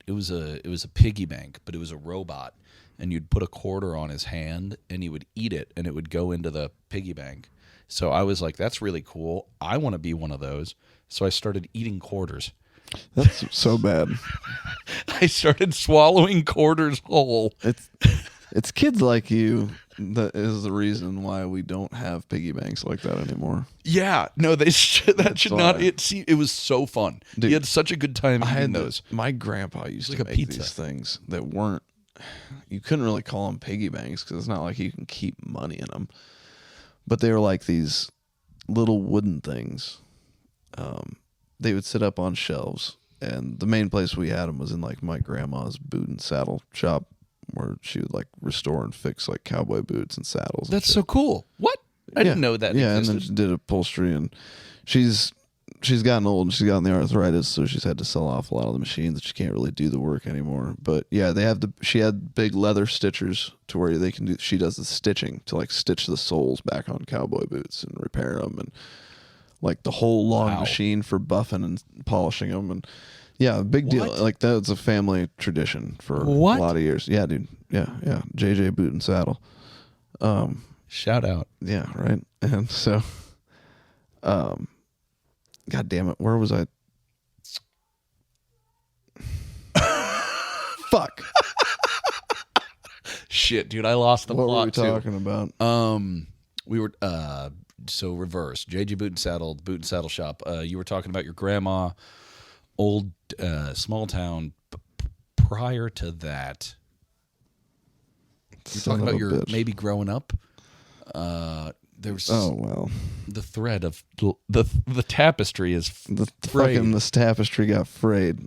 was a piggy bank, but it was a robot, and you'd put a quarter on his hand, and he would eat it, and it would go into the piggy bank. So I was like, that's really cool. I want to be one of those. So I started eating quarters. That's so bad. I started swallowing quarters whole. It's kids like you that is the reason why we don't have piggy banks like that anymore. Yeah, no, that should not. It was so fun. Dude, he had such a good time eating those. My grandpa used to like a make pizza. these things that weren't. You couldn't really call them piggy banks because it's not like you can keep money in them. But they were like these little wooden things. They would sit up on shelves, and the main place we had them was in like my grandma's boot and saddle shop, where she would like restore and fix like cowboy boots and saddles. That's so cool. What? I didn't know that. Yeah, existed. and then she did upholstery, and she's gotten old and she's gotten the arthritis, so she's had to sell off a lot of the machines that she can't really do the work anymore. But yeah, she had big leather stitchers to where they can do. She does the stitching to like stitch the soles back on cowboy boots and repair them, and like the whole long machine for buffing and polishing them. And yeah, big deal. Like that's a family tradition for a lot of years. Yeah, dude. Yeah. JJ Boot and Saddle. Shout out. Yeah, right. And so, God damn it, where was I? Fuck. Shit, dude, I lost the plot. What were we talking about? We were so reverse. JJ Boot and Saddle Shop. You were talking about your grandma, old small town. Prior to that, you're talking about your bitch. Maybe growing up. There was the thread of the tapestry is the tapestry got frayed.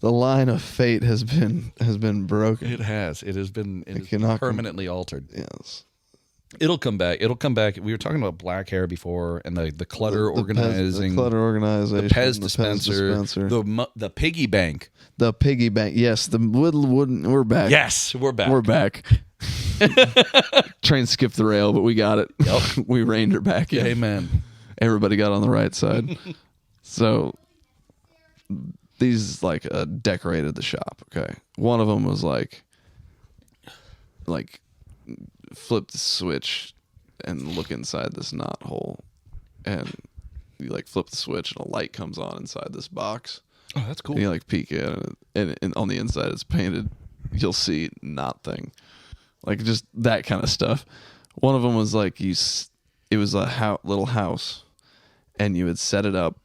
The line of fate has been broken. It has. It has been permanently altered. Yes. It'll come back. We were talking about black hair before, and the clutter organizing, the clutter organization, the Pez dispenser, the piggy bank, the piggy bank. Yes, the wooden. We're back. Yes, we're back. We're back. Train skipped the rail, but we got it. Yep. We reined her back in. Amen. Everybody got on the right side. So these decorated the shop. Okay, one of them was like flip the switch and look inside this knot hole, and you flip the switch and a light comes on inside this box. Oh, that's cool. And you peek in, and on the inside it's painted. You'll see knot thing, just that kind of stuff. One of them was it was a little house, and you would set it up.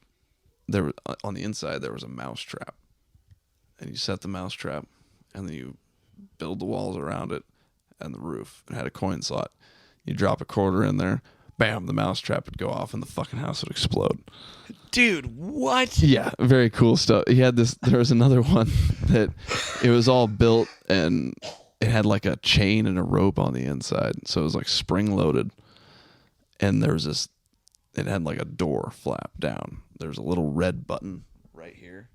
There on the inside there was a mouse trap, and you set the mouse trap, and then you build the walls around it and the roof. It had a coin slot. You drop a quarter in there, bam, the mouse trap would go off and the fucking house would explode. Dude, what? Yeah, very cool stuff. There was another one that it was all built and it had a chain and a rope on the inside. So it was spring loaded. And there was it had a door flap down. There's a little red button right here.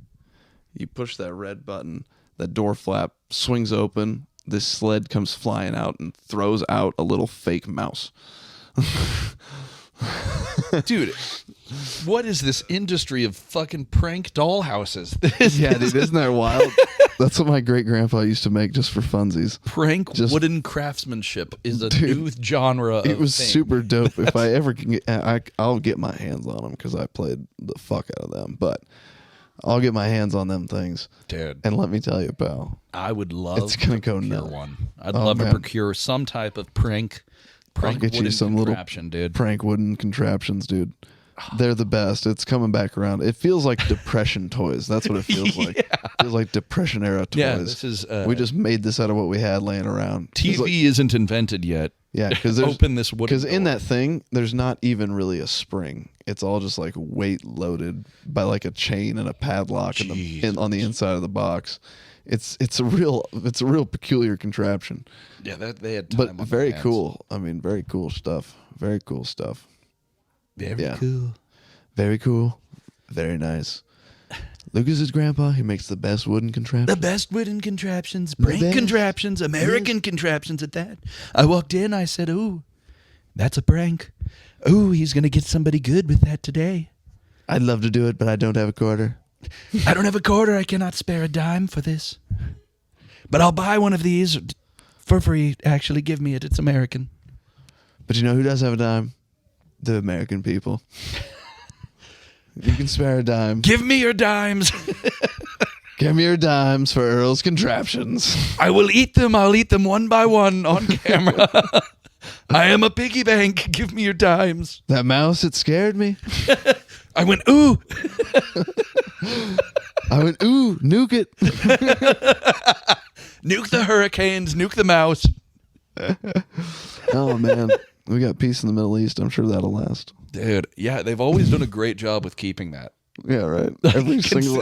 You push that red button, that door flap swings open. This sled comes flying out and throws out a little fake mouse. Dude, what is this industry of fucking prank doll houses? Yeah, dude, isn't that wild? That's what my great-grandpa used to make just for funsies. Wooden craftsmanship is a new genre of It was thing. super dope. If I ever can I'll get my hands on them because I played the fuck out of them. But I'll get my hands on them things. Dude. And let me tell you, pal. I would love it's gonna to go procure nuts. one. I'd love to procure some type of prank I'll get you some contraption, little dude. prank wooden contraptions, dude. They're the best. It's coming back around. It feels like depression toys. That's what it feels like. It feels like depression era toys. Yeah, this is. We just made this out of what we had laying around. TV isn't invented yet. Yeah, because open this wooden. Because in that thing, there's not even really a spring. It's all just like weight loaded by like a chain and a padlock on the inside of the box. It's a real peculiar contraption. Yeah, they had time but on very their hands. cool. I mean, very cool stuff. Very cool stuff. Very cool. Very cool. Very nice. Lucas's grandpa, he makes the best wooden contraptions. The best wooden contraptions, prank contraptions, American contraptions at that. I walked in, I said, ooh, that's a prank. Ooh, he's going to get somebody good with that today. I'd love to do it, but I don't have a quarter. I don't have a quarter. I cannot spare a dime for this. But I'll buy one of these for free. Actually, give me it. It's American. But you know who does have a dime? The American people. You can spare a dime. Give me your dimes. Give me your dimes for Earl's contraptions. I will eat them. I'll eat them one by one on camera. I am a piggy bank. Give me your dimes. That mouse, it scared me. I went, ooh. I went, ooh, nuke it. Nuke the hurricanes. Nuke the mouse. Oh, man. We got peace in the Middle East. I'm sure that'll last. Dude, yeah, they've always done a great job with keeping that. Yeah, right. Every single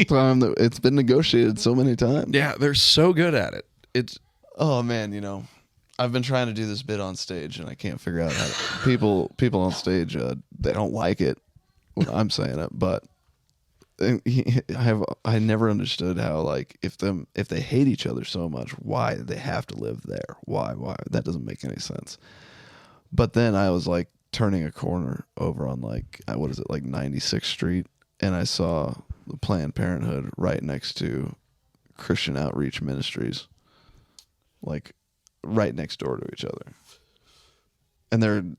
time that it's been negotiated so many times. Yeah, they're so good at it. It's Oh man, you know, I've been trying to do this bit on stage and I can't figure out how people on stage they don't like it when I'm saying it, but I never understood how, like, if they hate each other so much, why they have to live there. Why that doesn't make any sense. But then I was like turning a corner over on like 96th Street, and I saw the Planned Parenthood right next to Christian Outreach Ministries, like right next door to each other, and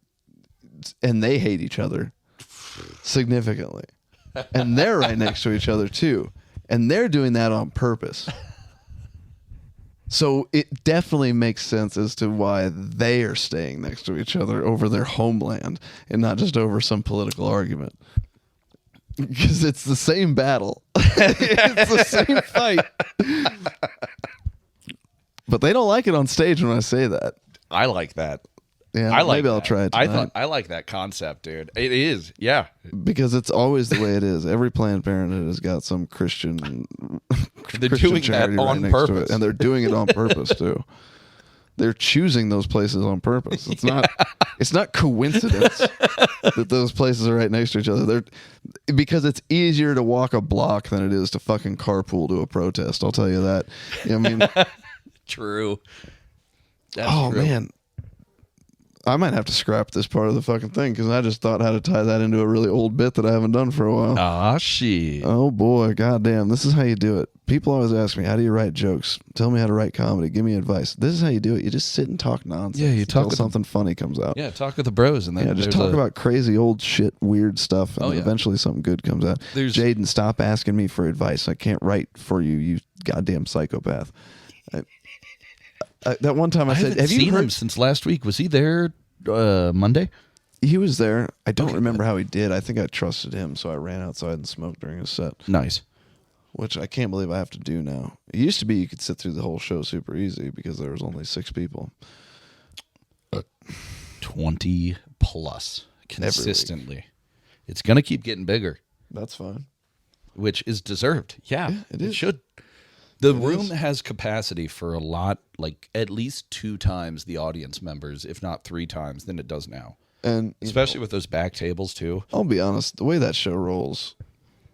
they hate each other significantly, and they're right next to each other too, and they're doing that on purpose. So it definitely makes sense as to why they are staying next to each other over their homeland and not just over some political argument. Because it's the same battle. It's the same fight. But they don't like it on stage when I say that. I like that. Yeah, maybe I'll try it tonight. I like that concept, dude. It is, yeah. Because it's always the way it is. Every Planned Parenthood has got some Christian They're Christian doing charity that right on next to purpose. it, and they're doing it on purpose too. They're choosing those places on purpose. It's not coincidence that those places are right next to each other. Because it's easier to walk a block than it is to fucking carpool to a protest. I'll tell you that. I mean, True. That's true. Man, I might have to scrap this part of the fucking thing because I just thought how to tie that into a really old bit that I haven't done for a while. Ah, shit. Oh boy, goddamn! This is how you do it. People always ask me, "How do you write jokes? Tell me how to write comedy. Give me advice." This is how you do it. You just sit and talk nonsense. Yeah, you talk until something funny comes out. Yeah, talk with the bros, and then Just talk about crazy old shit, weird stuff, and eventually something good comes out. Jaden, stop asking me for advice. I can't write for you, you goddamn psychopath. That one time I said, "Have you heard him since last week? Was he there Monday?" He was there. I don't remember how he did. I think I trusted him, so I ran outside and smoked during his set. Nice. Which I can't believe I have to do now. It used to be you could sit through the whole show super easy because there was only 6 people. 20 plus consistently. It's going to keep getting bigger. That's fine. Which is deserved. Yeah, it is. It should. The room has capacity for a lot, like at least 2 times the audience members, if not 3 times, than it does now. And especially with those back tables too. I'll be honest, the way that show rolls,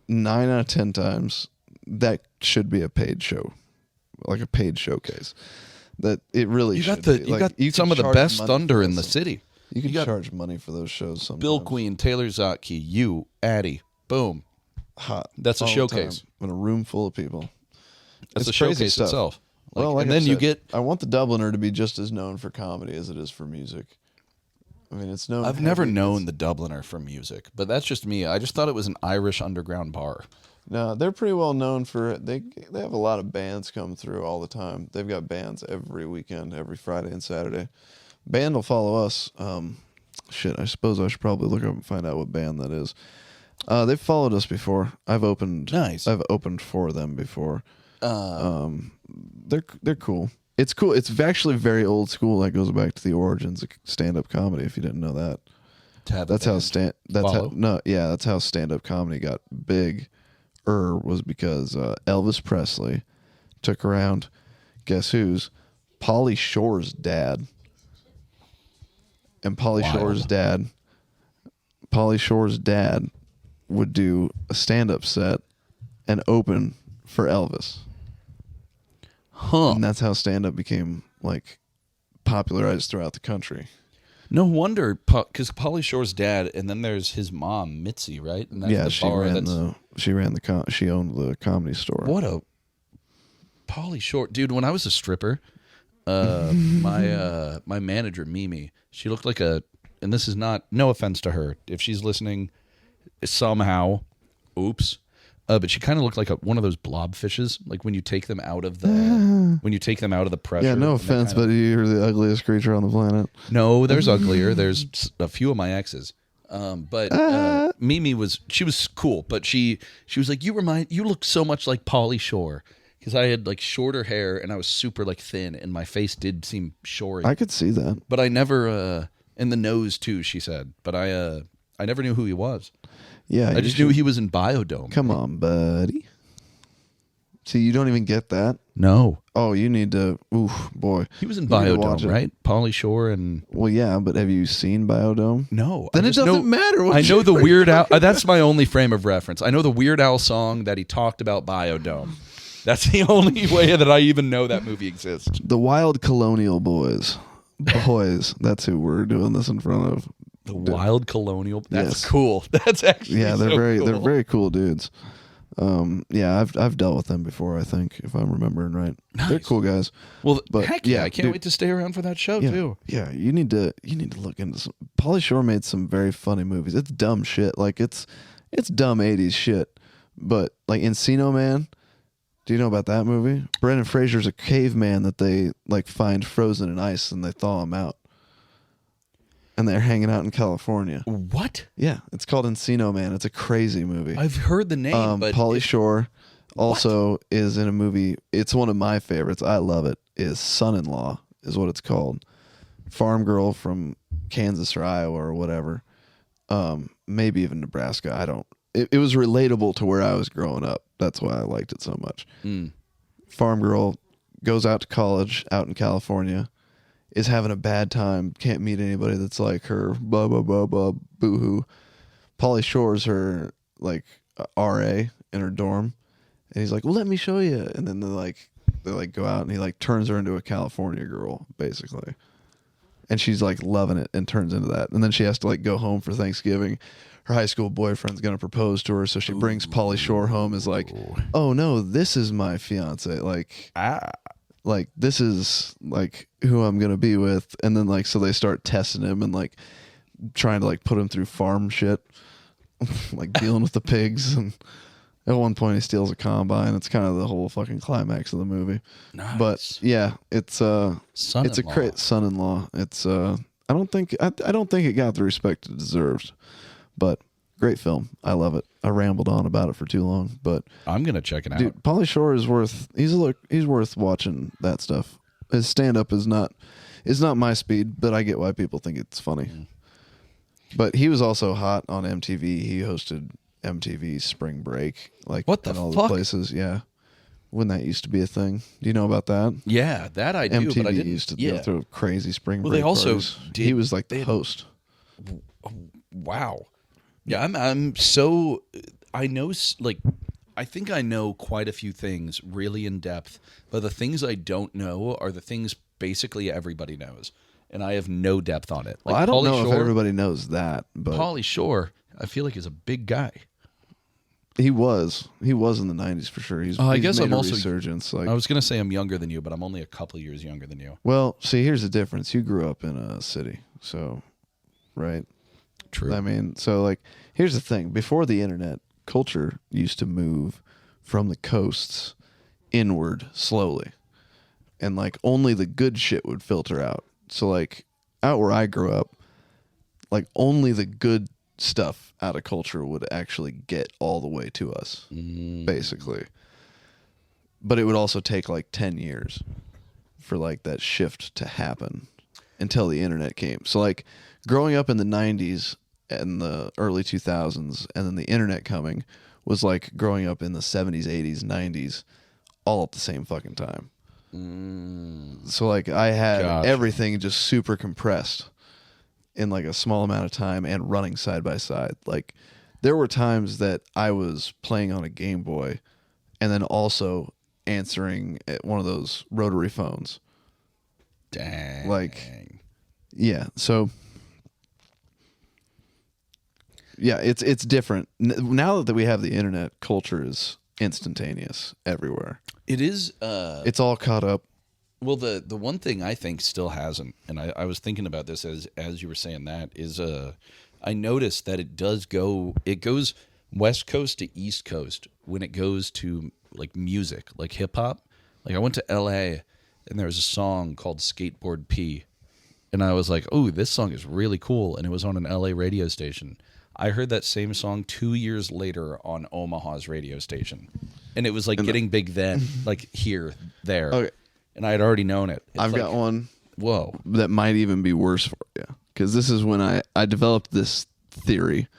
9 out of 10 times, that should be a paid show, like a paid showcase. That it really you should. You got some of the best thunder in the city. You can charge money for those shows. Sometimes. Bill Queen, Taylor Zotke, you, Addie, boom, hot. That's a showcase in a room full of people. That's a showcase itself. Like and then you get. I want the Dubliner to be just as known for comedy as it is for music. I mean, it's known. I've never known the Dubliner for music, but that's just me. I just thought it was an Irish underground bar. No, they're pretty well known for it. They have a lot of bands come through all the time. They've got bands every weekend, every Friday and Saturday. Band will follow us. Shit, I suppose I should probably look up and find out what band that is. They've followed us before. I've opened for them before. They're cool. It's cool. It's actually very old school. That goes back to the origins of stand-up comedy. If you didn't know that, that's how stand-up comedy got big. Was because Elvis Presley took around, guess who's, Pauly Shore's dad, and Pauly Shore's dad would do a stand-up set and open for Elvis. Huh. And that's how stand-up became like popularized throughout the country. No wonder, because Pauly Shore's dad, and then there's his mom, Mitzi, right? And that's she owned the comedy store. What a Pauly Shore, dude! When I was a stripper, my manager Mimi, she looked like and this is no offense to her, if she's listening, somehow, oops. But she kind of looked like one of those blobfishes, like when you take them out of the pressure. Yeah, no offense, but you're the ugliest creature on the planet. No, there's uglier. There's a few of my exes. But Mimi was cool, but she was like, you look so much like Pauly Shore, because I had like shorter hair and I was super like thin and my face did seem shory. I could see that, but I never and the nose too. She said, but I never knew who he was. Yeah, I just knew he was in Biodome. Come on, buddy. See, you don't even get that? No. Oh, you need to. Oof, boy. He was in Biodome, right? Pauly Shore and. Well, yeah, but have you seen Biodome? No. Then it doesn't matter. I know the Weird Al. That's my only frame of reference. I know the Weird Al song that he talked about Biodome. That's the only way that I even know that movie exists. The Wild Colonial Boys. Boys. That's who we're doing this in front of. The Wild Colonial. That's cool. That's actually they're very cool dudes. I've dealt with them before. I think, if I'm remembering right, they're cool guys. Well, but heck yeah, I can't wait to stay around for that show too. Yeah, you need to look into some. Pauly Shore made some very funny movies. It's dumb shit. Like it's dumb '80s shit. But like Encino Man, do you know about that movie? Brendan Fraser's a caveman that they like find frozen in ice and they thaw him out. And they're hanging out in California. What? Yeah, it's called Encino Man. It's a crazy movie. I've heard the name, but Pauly Shore also is in a movie. It's one of my favorites. I love it. Is Son-in-Law is what it's called. Farm girl from Kansas or Iowa or whatever. Maybe even Nebraska. I don't. It was relatable to where I was growing up. That's why I liked it so much. Farm girl goes out to college out in California. Is having a bad time, can't meet anybody that's like her, blah, blah, blah, blah, boo-hoo. Pauly Shore's her, like, RA in her dorm. And he's like, well, let me show you. And then they go out and he, like, turns her into a California girl, basically. And she's, like, loving it and turns into that. And then she has to, like, go home for Thanksgiving. Her high school boyfriend's going to propose to her, so she brings Pauly Shore home as, like, oh, no, this is my fiance. Like, this is, like, who I'm going to be with. And then, like, so they start testing him and, like, trying to, like, put him through farm shit. Like, dealing with the pigs. And at one point, he steals a combine. It's kind of the whole fucking climax of the movie. Nice. But, yeah, it's a great son-in-law. It's, I don't think it got the respect it deserved. But great film. I love it. I rambled on about it for too long, but I'm gonna check it out. Dude, Pauly Shore is he's worth watching that stuff. His stand up is not my speed, but I get why people think it's funny. But he was also hot on MTV. He hosted MTV Spring Break, like what the in all fuck? the places. Yeah, when that used to be a thing. Do you know about that? Yeah, that I do. MTV but I didn't, used to go through crazy Spring Break. They also parties. He was like the host. Wow. Yeah, I'm so I know like I think I know quite a few things really in depth, but the things I don't know are the things basically everybody knows, and I have no depth on it. Like, well, I don't know if everybody knows that, but Pauly Shore, I feel like is a big guy. He was in the 90s for sure. I guess made I'm also resurgence. Like, I was gonna say I'm younger than you, but I'm only a couple of years younger than you. Well, see, here's the difference. You grew up in a city, so right. True. I mean, so like, here's the thing. Before the internet, culture used to move from the coasts inward slowly. And like only the good shit would filter out. So like out where I grew up, Like only the good stuff out of culture would actually get all the way to us, basically. But it would also take like 10 years for like that shift to happen until the internet came. So like growing up in the 90s and the early 2000s and then the internet coming was like growing up in the 70s, 80s, 90s all at the same fucking time. So like I had everything just super compressed in like a small amount of time and running side by side. Like there were times that I was playing on a Game Boy and then also answering at one of those rotary phones. Dang. Like, yeah. So yeah, it's different. Now that we have the internet, culture is instantaneous everywhere. It is. It's all caught up. Well, the one thing I think still hasn't, and I was thinking about this as you were saying that, is I noticed that it goes West Coast to East Coast when it goes to like music, like hip hop. Like I went to LA and there was a song called Skateboard P. And I was like, oh, this song is really cool. And it was on an LA radio station. I heard that same song 2 years later on Omaha's radio station. And it was like getting big then, like here, there. Okay. And I had already known it. I've got one. Whoa. That might even be worse for you. Because this is when I developed this theory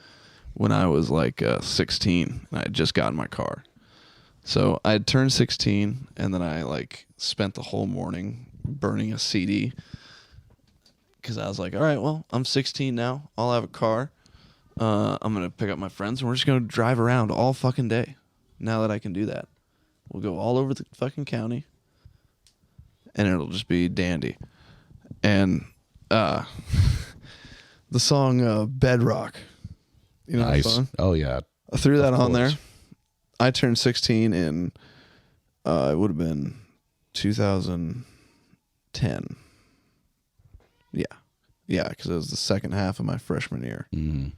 when I was like 16 and I had just gotten my car. So I had turned 16 and then I like spent the whole morning burning a CD. Because I was like, all right, well, I'm 16 now. I'll have a car. I'm going to pick up my friends and we're just going to drive around all fucking day. Now that I can do that. We'll go all over the fucking county. And it'll just be dandy. And the song Bedrock. You know nice. that song? Oh, yeah. I threw that on there. I turned 16 in, it would have been 2010. Yeah. Yeah, because it was the second half of my freshman year. Mm-hmm.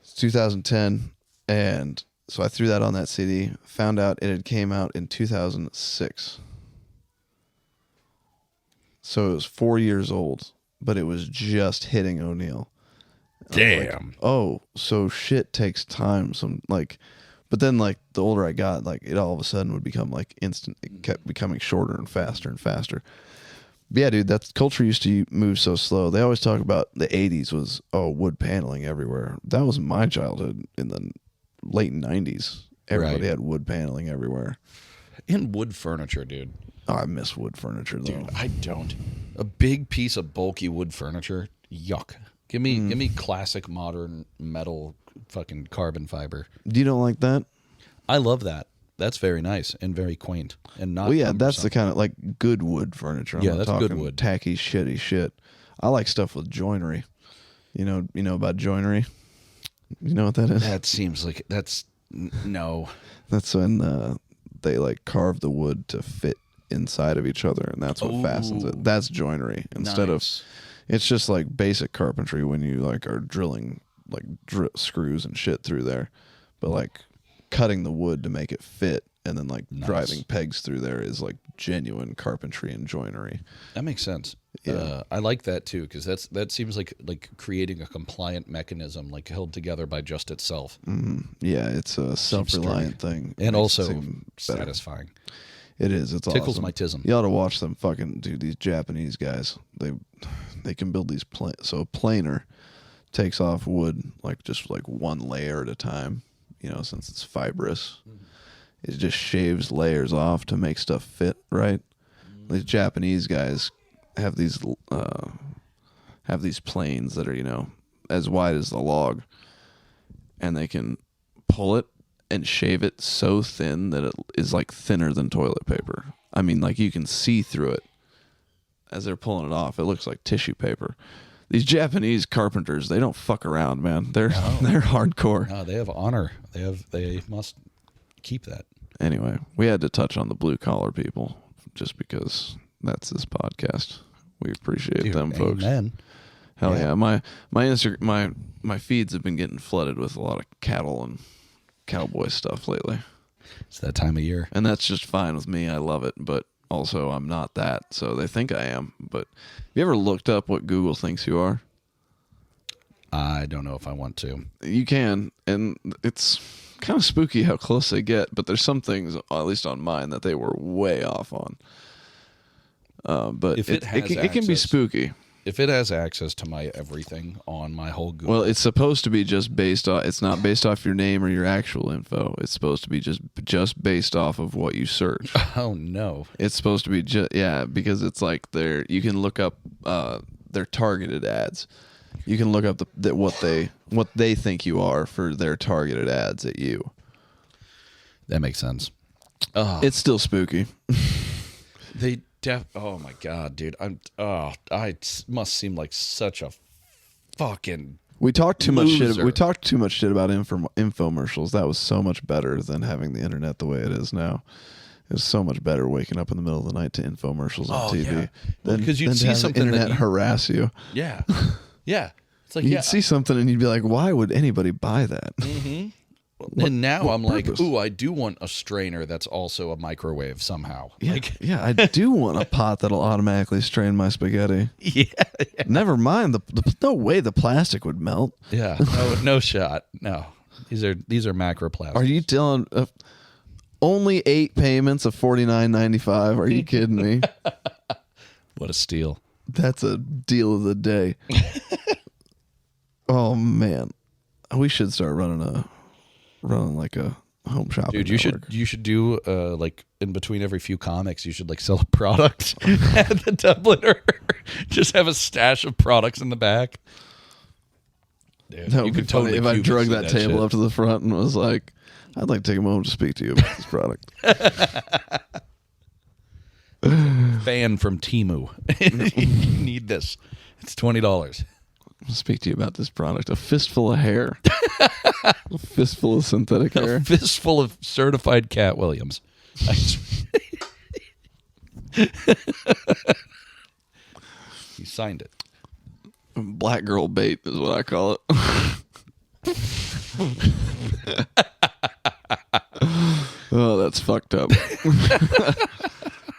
It's 2010. And so I threw that on that CD. Found out it had came out in 2006. So it was 4 years old, but it was just hitting O'Neill. Damn. Like, oh, so shit takes time. But then like the older I got, like it all of a sudden would become like instant. It kept becoming shorter and faster and faster. But yeah, dude, that culture used to move so slow. They always talk about the 80s was wood paneling everywhere. That was my childhood in the late 90s. Everybody had wood paneling everywhere. And wood furniture, dude. Oh, I miss wood furniture though. Dude, I don't. A big piece of bulky wood furniture, yuck. Give me classic modern metal fucking carbon fiber. You don't like that? I love that. That's very nice and very quaint and not. Well, yeah, that's the kind of like good wood furniture. I'm yeah, not that's talking good wood. Tacky, shitty shit. I like stuff with joinery. You know about joinery? You know what that is? That seems like no. That's when they like carve the wood to fit inside of each other, and that's what fastens it. That's joinery instead of. It's just like basic carpentry when you like are drilling like screws and shit through there, but like cutting the wood to make it fit and then like driving pegs through there is like genuine carpentry and joinery. That makes sense. Yeah. I like that too because that seems like creating a compliant mechanism like held together by just itself. Yeah, it's a self-reliant thing, and also satisfying. It is. It's tickles awesome. My tism. You ought to watch them fucking dude. These Japanese guys, they can build these so a planer takes off wood like just like one layer at a time. You know, since it's fibrous, it just shaves layers off to make stuff fit right. These Japanese guys have these planes that are as wide as the log, and they can pull it and shave it so thin that it is like thinner than toilet paper. I mean, like you can see through it as they're pulling it off. It looks like tissue paper. These Japanese carpenters, they don't fuck around, man. They're hardcore. No, they have honor. They must keep that. Anyway, we had to touch on the blue collar people just because that's this podcast. We appreciate them folks. Amen. Hell yeah. My feeds have been getting flooded with a lot of cattle and cowboy stuff lately. It's that time of year. And that's just fine with me. I love it, but also I'm not that, so they think I am. But have you ever looked up what Google thinks you are? I don't know if I want to. You can, and it's kind of spooky how close they get, but there's some things, at least on mine, that they were way off on. But If it can be access- spooky. If it has access to my everything on my whole Google. Well, it's supposed to be just based off. It's not based off your name or your actual info. It's supposed to be just based off of what you search. Oh no! It's supposed to be because it's like you can look up their targeted ads. You can look up what they think you are for their targeted ads at you. That makes sense. It's still spooky. Oh my god, dude! I must seem like such a fucking. We talked too much shit. Loser. We talked too much shit about infomercials. That was so much better than having the internet the way it is now. It was so much better waking up in the middle of the night to infomercials on TV. Yeah. Well, because you'd than to see have something internet that harass you. Yeah, yeah. It's like You'd see something and you'd be like, "Why would anybody buy that?" Mm-hmm. And now I'm purpose? like, ooh, I do want a strainer that's also a microwave somehow. Yeah, Like, yeah, I do want a pot that'll automatically strain my spaghetti. yeah. Never mind no way the plastic would melt. Yeah, no shot. No, these are macroplastics. Are you telling only 8 payments of $49.95? Are you kidding me? What a steal! That's a deal of the day. Oh man, we should start running like a home shopping. Dude, network. you should do like in between every few comics, you should like sell a product at the Dubliner. Just have a stash of products in the back. Dude, That would be funny if I Cuban drug see that table shit. up to the front and was like, "I'd like to take a moment to speak to you about this product." Fan from Temu. You need this. It's $20. I'll speak to you about this product. A fistful of hair. A fistful of synthetic hair. A fistful of certified Cat Williams. He signed it. Black girl bait is what I call it. Oh, that's fucked up.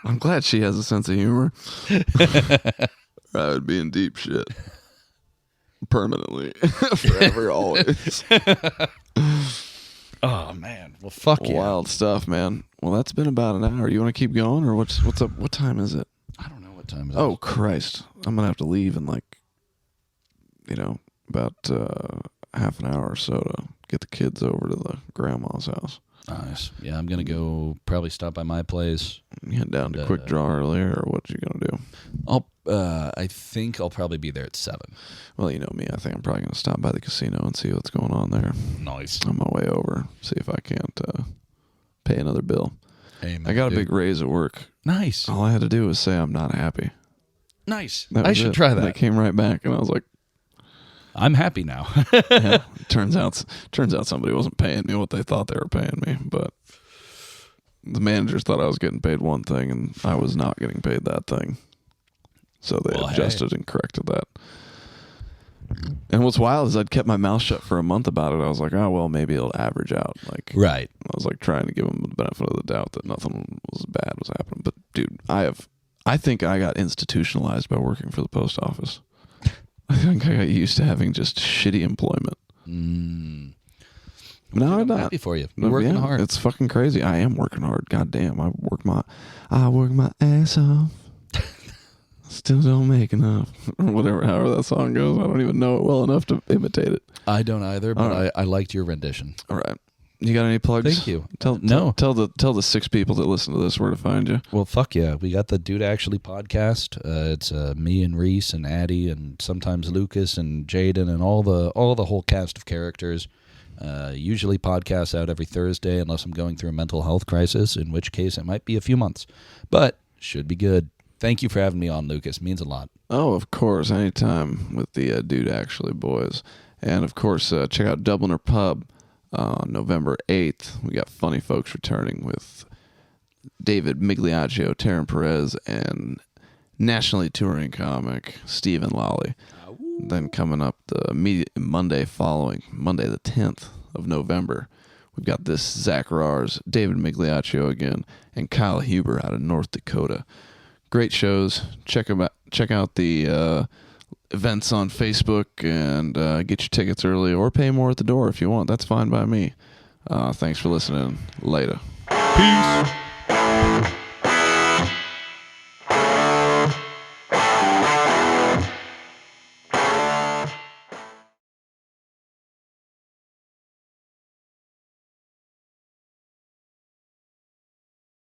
I'm glad she has a sense of humor. I would be in deep shit. Permanently. Forever, always. Oh man. Well, fuck yeah. Wild stuff, man. Well, that's been about an hour. You want to keep going, or what's up? What time is it? I don't know what time it is. Oh, Christ. I'm going to have to leave in about half an hour or so to get the kids over to the grandma's house. Nice. Yeah, I'm gonna go probably stop by my place. You head down to Quick Draw earlier, or what you going to do? I think I'll probably be there at 7. Well, you know me. I think I'm probably going to stop by the casino and see what's going on there. Nice. On my way over, see if I can't pay another bill. Hey, man, I got a dude. big raise at work. Nice. All I had to do was say I'm not happy. Nice. That I was should it. try And that. they came right back, and I was like, I'm happy now. yeah. Turns out somebody wasn't paying me what they thought they were paying me, but the managers thought I was getting paid one thing, and I was not getting paid that thing. So they adjusted and corrected that. And what's wild is I'd kept my mouth shut for a month about it. I was like, oh, well, maybe it'll average out. Like, Right. I was like trying to give them the benefit of the doubt that nothing was bad was happening. But dude, I think I got institutionalized by working for the post office. I think I got used to having just shitty employment. Mm. No, I'm not. Happy for you. You're working hard. It's fucking crazy. I am working hard. God damn, I work my ass off. Still don't make enough, or whatever. However that song goes, I don't even know it well enough to imitate it. I don't either, but All right. I liked your rendition. All right, you got any plugs? Thank you. Tell the 6 people that listen to this where to find you. Well, fuck yeah. We got the Dude Actually podcast. It's me and Reese and Addie and sometimes Lucas and Jaden and all the whole cast of characters. Usually podcasts out every Thursday unless I'm going through a mental health crisis, in which case it might be a few months. But should be good. Thank you for having me on, Lucas. Means a lot. Oh, of course, anytime with the Dude Actually boys. And of course, check out Dubliner Pub on November 8th. We got funny folks returning with David Migliaccio, Taryn Perez, and nationally touring comic Stephen Lawley. Then coming up the Monday following, Monday the 10th of November, we've got this Zack Rahrs, David Migliaccio again, and Kyle Huber out of North Dakota. Great shows. Check out the events on Facebook and get your tickets early or pay more at the door if you want. That's fine by me. Thanks for listening. Later. Peace.